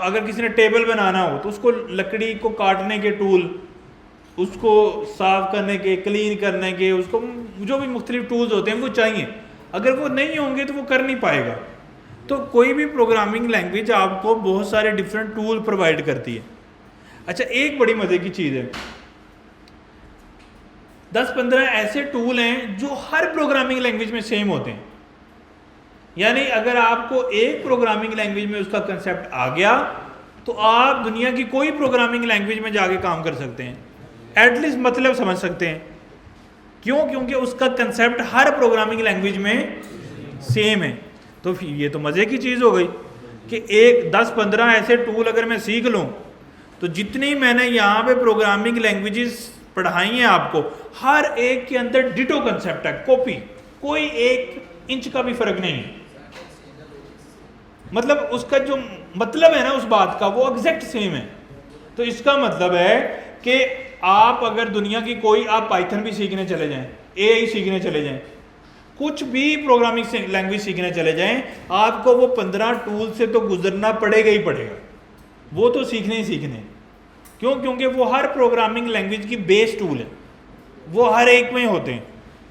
अगर किसी ने टेबल बनाना हो तो उसको लकड़ी को काटने के टूल, उसको साफ करने के, क्लीन करने के, उसको जो भी मुख्तलिफ टूल्स होते हैं वो चाहिए। अगर वो नहीं होंगे तो वो कर नहीं पाएगा। तो कोई भी प्रोग्रामिंग लैंग्वेज आपको बहुत सारे डिफरेंट टूल प्रोवाइड करती है। अच्छा, एक बड़ी मज़े की चीज़ है, 10-15 ऐसे टूल हैं जो हर प्रोग्रामिंग लैंग्वेज में सेम होते हैं। यानी अगर आपको एक प्रोग्रामिंग लैंग्वेज में उसका कंसेप्ट आ गया तो आप दुनिया की कोई प्रोग्रामिंग लैंग्वेज में जाके काम कर सकते हैं, एटलीस्ट मतलब समझ सकते हैं। क्यों? क्योंकि उसका कंसेप्ट हर प्रोग्रामिंग लैंग्वेज में सेम है। तो फिर ये तो मज़े की चीज़ हो गई कि एक 10-15 ऐसे टूल अगर मैं सीख लूँ तो जितनी मैंने यहाँ पे प्रोग्रामिंग लैंग्वेजेस पढ़ाई हैं आपको, हर एक के अंदर डिटो कंसेप्ट है, कॉपी। कोई 1 इंच का भी फर्क नहीं है। मतलब उसका जो मतलब है ना उस बात का, वो एग्जैक्ट सेम है। तो इसका मतलब है कि आप अगर दुनिया की कोई, आप पाइथन भी सीखने चले जाएं, एआई सीखने चले जाएं, कुछ भी प्रोग्रामिंग लैंग्वेज सीखने चले जाएं, आपको वो 15 टूल से तो गुजरना पड़ेगा ही पड़ेगा। वो तो सीखने ही सीखने। क्यों? क्योंकि वो हर प्रोग्रामिंग लैंग्वेज की बेस टूल है, वो हर एक में होते हैं,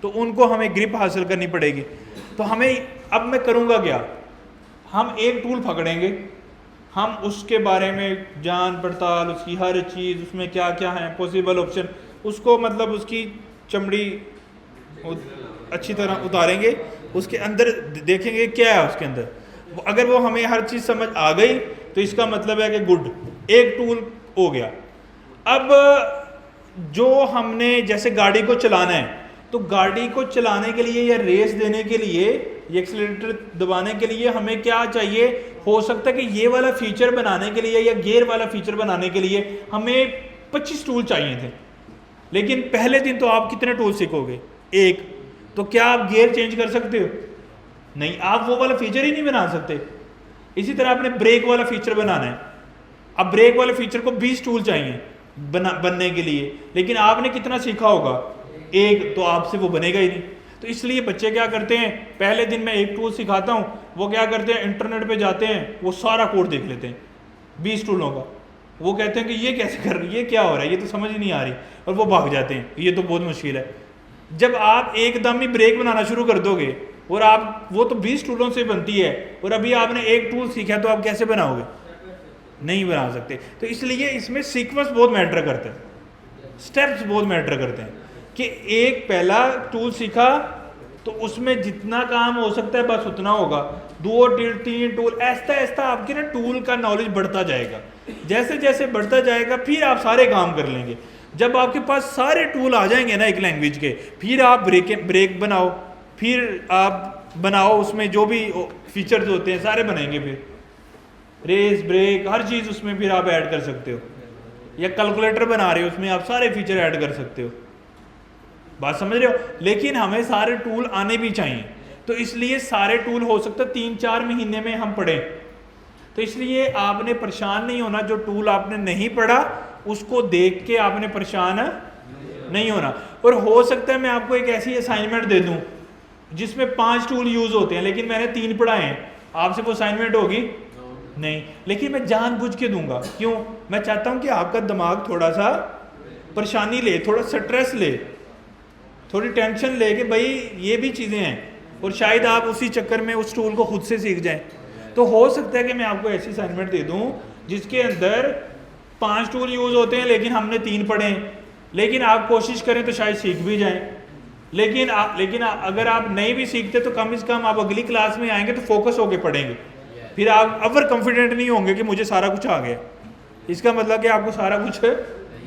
तो उनको हमें ग्रिप हासिल करनी पड़ेगी। तो हमें, अब मैं करूँगा क्या, हम एक टूल पकड़ेंगे, हम उसके बारे में जान पड़ताल, उसकी हर चीज़, उसमें क्या क्या है पॉसिबल ऑप्शन, उसको मतलब उसकी चमड़ी अच्छी तरह उतारेंगे, उसके अंदर देखेंगे क्या है उसके अंदर। अगर वो हमें हर चीज़ समझ आ गई तो इसका मतलब है कि गुड, एक टूल हो गया। अब जो हमने जैसे गाड़ी को चलाना है, तो गाड़ी को चलाने के लिए या रेस देने के लिए या एक्सीलरेटर दबाने के लिए हमें क्या चाहिए? हो सकता है कि ये वाला फीचर बनाने के लिए या गियर वाला फीचर बनाने के लिए हमें 25 टूल चाहिए थे, लेकिन पहले दिन तो आप कितने टूल सीखोगे? एक। तो क्या आप गियर चेंज कर सकते हो? नहीं, आप वो वाला फीचर ही नहीं बना सकते। इसी तरह आपने ब्रेक वाला फीचर बनाना है, अब ब्रेक वाले फीचर को 20 टूल चाहिए बनने के लिए, लेकिन आपने कितना सीखा होगा? एक। तो आपसे वो बनेगा ही नहीं। तो इसलिए बच्चे क्या करते हैं, पहले दिन मैं एक टूल सिखाता हूँ, वो क्या करते हैं, इंटरनेट पे जाते हैं, वो सारा कोड देख लेते हैं 20 टूलों का। वो कहते हैं कि ये कैसे कर रही है, ये क्या हो रहा है, ये तो समझ ही नहीं आ रही, और वो भाग जाते हैं, ये तो बहुत मुश्किल है। जब आप एकदम ही ब्रेक बनाना शुरू कर दोगे, और आप, वो तो 20 टूलों से बनती है, और अभी आपने एक टूल सीखा, तो आप कैसे बनाओगे? नहीं बना सकते। तो इसलिए इसमें सीक्वेंस बहुत मैटर करता है, स्टेप्स बहुत मैटर करते हैं, कि एक पहला टूल सीखा तो उसमें जितना काम हो सकता है बस उतना होगा, 2 3 टूल, ऐसा ऐसा आपके ना टूल का नॉलेज बढ़ता जाएगा। जैसे जैसे बढ़ता जाएगा फिर आप सारे काम कर लेंगे। जब आपके पास सारे टूल आ जाएंगे ना एक लैंग्वेज के, फिर आप ब्रेक बनाओ, फिर आप बनाओ उसमें जो भी फीचर्स होते हैं सारे बनाएंगे, फिर रेस ब्रेक हर चीज़ उसमें फिर आप ऐड कर सकते हो, या कैलकुलेटर बना रहे हो उसमें आप सारे फीचर ऐड कर सकते हो। बात समझ रहे हो? लेकिन हमें सारे टूल आने भी चाहिए, तो इसलिए सारे टूल हो सकता है 3-4 महीने में हम पढ़ें। तो इसलिए आपने परेशान नहीं होना, जो टूल आपने नहीं पढ़ा उसको देख के आपने परेशान नहीं होना। और हो सकता है मैं आपको एक ऐसी असाइनमेंट दे दूं जिसमें 5 टूल यूज होते हैं, लेकिन मैंने 3 पढ़ाए हैं, आपसे वो असाइनमेंट होगी नहीं। लेकिन मैं जानबूझ के दूंगा, क्यों? मैं चाहता हूं कि आपका दिमाग थोड़ा सा परेशानी ले, थोड़ा स्ट्रेस ले, थोड़ी टेंशन ले कि भाई ये भी चीज़ें हैं, और शायद आप उसी चक्कर में उस टूल को खुद से सीख जाएं। तो हो सकता है कि मैं आपको ऐसी असाइनमेंट दे दूं जिसके अंदर 5 टूल यूज़ होते हैं, लेकिन हमने 3 पढ़े हैं, लेकिन आप कोशिश करें तो शायद सीख भी जाएं। लेकिन अगर आप नहीं भी सीखते तो कम से कम आप अगली क्लास में आएंगे तो फोकस होके पढ़ेंगे, फिर आप ओवर कॉन्फिडेंट नहीं होंगे कि मुझे सारा कुछ आ गया। इसका मतलब कि आपको सारा कुछ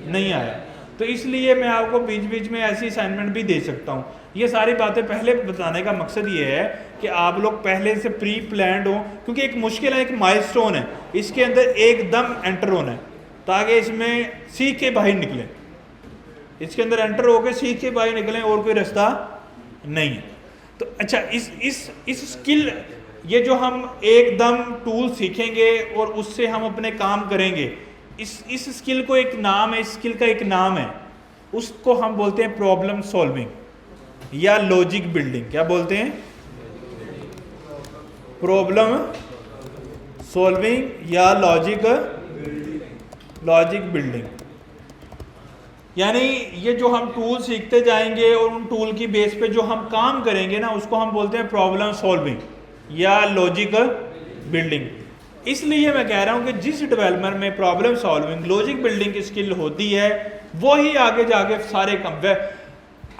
नहीं आया। तो इसलिए मैं आपको बीच बीच में ऐसी असाइनमेंट भी दे सकता हूँ। ये सारी बातें पहले बताने का मकसद ये है कि आप लोग पहले से प्री प्लान्ड हो, क्योंकि एक मुश्किल है, एक माइलस्टोन है, इसके अंदर एकदम एंटर होना है ताकि इसमें सीख के बाहर निकलें, इसके अंदर एंटर होकर सीख के बाहर निकलें, और कोई रास्ता नहीं है। तो अच्छा, इस स्किल, ये जो हम एकदम टूल सीखेंगे और उससे हम अपने काम करेंगे, इस स्किल को एक नाम है, इस स्किल का एक नाम है, उसको हम बोलते हैं प्रॉब्लम सॉल्विंग या लॉजिक बिल्डिंग। क्या बोलते हैं? प्रॉब्लम सॉल्विंग या लॉजिक बिल्डिंग। यानी ये जो हम टूल सीखते जाएंगे और उन टूल की बेस पे जो हम काम करेंगे ना, उसको हम बोलते हैं प्रॉब्लम सॉल्विंग या लॉजिक बिल्डिंग। इसलिए मैं कह रहा हूं कि जिस डेवलपर में प्रॉब्लम सॉल्विंग लॉजिक बिल्डिंग की स्किल होती है, वो ही आगे जाके सारे कम।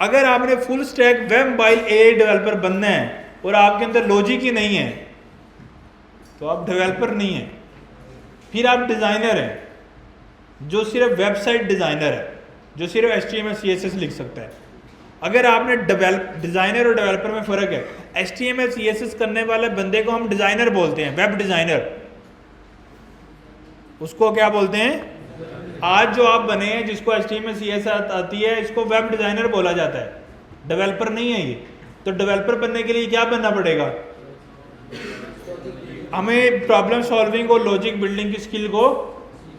अगर आपने full stack web mobile a developer बनना है और आपके अंदर लॉजिक ही नहीं है तो आप डेवलपर नहीं है, फिर आप डिज़ाइनर हैं जो सिर्फ वेबसाइट डिज़ाइनर है, जो सिर्फ HTML CSS लिख सकता है। अगर आपने डिज़ाइनर और डेवलपर में फ़र्क है। HTML CSS करने वाले बंदे को हम डिज़ाइनर बोलते हैं, वेब डिज़ाइनर। उसको क्या बोलते हैं? आज जो आप बने हैं जिसको HTML CSS आती है, इसको वेब डिज़ाइनर बोला जाता है, डेवलपर नहीं है ये। तो डेवलपर बनने के लिए क्या बनना पड़ेगा? हमें प्रॉब्लम सॉल्विंग और लॉजिक बिल्डिंग की स्किल को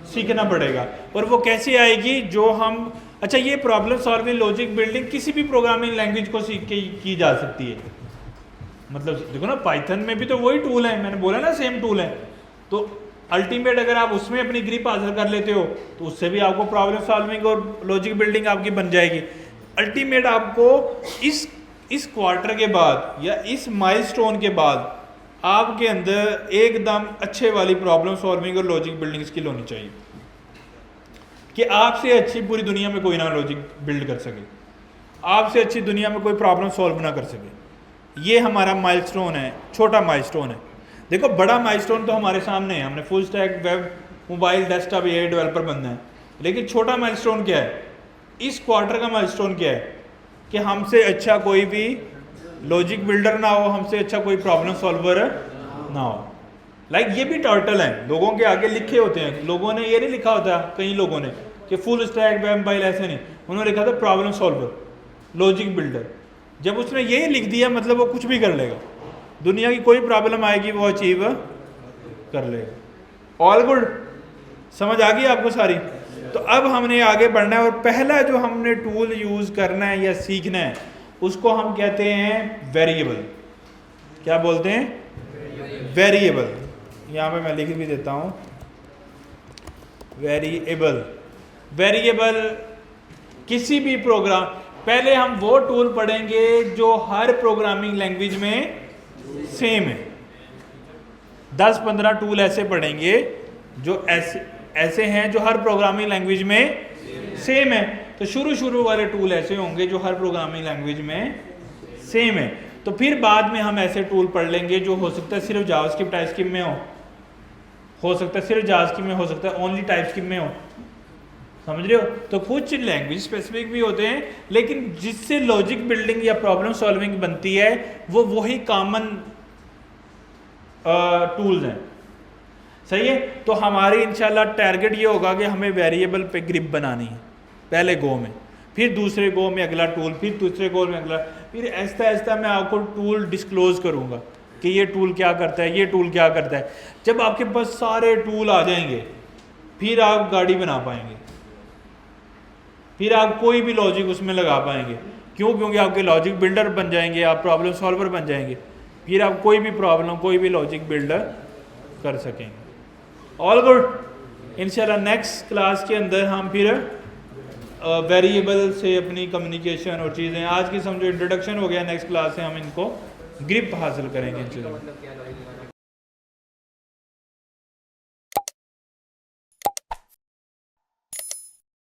सीखना पड़ेगा। और वो कैसे आएगी? जो हम, अच्छा ये प्रॉब्लम सॉल्विंग लॉजिक बिल्डिंग किसी भी प्रोग्रामिंग लैंग्वेज को सीख के की जा सकती है। मतलब देखो ना, पाइथन में भी तो वही टूल है, मैंने बोला ना सेम टूल है। तो अल्टीमेट अगर आप उसमें अपनी ग्रिप हासिल कर लेते हो तो उससे भी आपको प्रॉब्लम सॉल्विंग और लॉजिक बिल्डिंग आपकी बन जाएगी। अल्टीमेट आपको इस क्वार्टर के बाद या इस माइलस्टोन के बाद आपके अंदर एकदम अच्छे वाली प्रॉब्लम सॉल्विंग और लॉजिक बिल्डिंग स्किल होनी चाहिए कि आपसे अच्छी पूरी दुनिया में कोई ना लॉजिक बिल्ड कर सके, आपसे अच्छी दुनिया में कोई प्रॉब्लम सॉल्व ना कर सके। ये हमारा माइलस्टोन है, छोटा माइलस्टोन है। देखो बड़ा माइलस्टोन तो हमारे सामने है, हमने full stack web mobile desktop AI developer बनना है। लेकिन छोटा माइलस्टोन क्या है? इस क्वार्टर का माइलस्टोन क्या है? कि हमसे अच्छा कोई भी लॉजिक बिल्डर ना हो, हमसे अच्छा कोई प्रॉब्लम सॉल्वर ना हो। लाइक ये भी टाइटल है, लोगों के आगे लिखे होते हैं। लोगों ने ये नहीं लिखा होता, कई लोगों ने, कि फुल स्टैक वेब मोबाइल, ऐसे नहीं, उन्होंने लिखा था प्रॉब्लम सॉल्वर लॉजिक बिल्डर। जब उसने ये लिख दिया मतलब वो कुछ भी कर लेगा, दुनिया की कोई प्रॉब्लम आएगी वो अचीव कर लेगा। ऑल गुड, समझ आ गई आपको सारी? तो अब हमने आगे बढ़ना है और पहला जो हमने टूल यूज करना है या सीखना है उसको हम कहते हैं वेरिएबल। क्या बोलते हैं? वेरिएबल। यहाँ पे मैं लिख भी देता हूँ, वेरिएबल। वेरिएबल किसी भी प्रोग्राम, पहले हम वो टूल पढ़ेंगे जो हर प्रोग्रामिंग लैंग्वेज में सेम है। 10-15 टूल ऐसे पढ़ेंगे जो ऐसे हैं जो हर प्रोग्रामिंग लैंग्वेज में सेम है। तो शुरू वाले टूल ऐसे होंगे जो हर प्रोग्रामिंग लैंग्वेज में सेम है। तो फिर बाद में हम ऐसे टूल पढ़ लेंगे जो हो सकता है सिर्फ जावास्क्रिप्ट टाइपस्क्रिप्ट में हो सकता है सिर्फ जावास्क्रिप्ट में, हो सकता है ओनली टाइपस्क्रिप्ट में हो। समझ रहे हो? तो कुछ लैंग्वेज स्पेसिफिक भी होते हैं, लेकिन जिससे लॉजिक बिल्डिंग या प्रॉब्लम सॉल्विंग बनती है वो वही कॉमन टूल्स हैं। सही है? तो हमारी इंशाल्लाह टारगेट ये होगा कि हमें वेरिएबल पे ग्रिप बनानी है पहले गो में, फिर दूसरे गो में अगला टूल, फिर तीसरे गो में अगला, फिर ऐसा ऐसा मैं आपको टूल डिस्क्लोज करूँगा कि ये टूल क्या करता है, ये टूल क्या करता है। जब आपके पास सारे टूल आ जाएंगे फिर आप गाड़ी बना पाएंगे, फिर आप कोई भी लॉजिक उसमें लगा पाएंगे। क्यों? क्योंकि आपके लॉजिक बिल्डर बन जाएंगे, आप प्रॉब्लम सॉल्वर बन जाएंगे, फिर आप कोई भी प्रॉब्लम कोई भी लॉजिक बिल्डर कर सकेंगे। All good. इंशाल्लाह नेक्स्ट क्लास के अंदर हम फिर वेरिएबल से अपनी कम्युनिकेशन और चीज़ें, आज की समझो इंट्रोडक्शन हो गया, नेक्स्ट क्लास से हम इनको ग्रिप हासिल करेंगे इंशाल्लाह।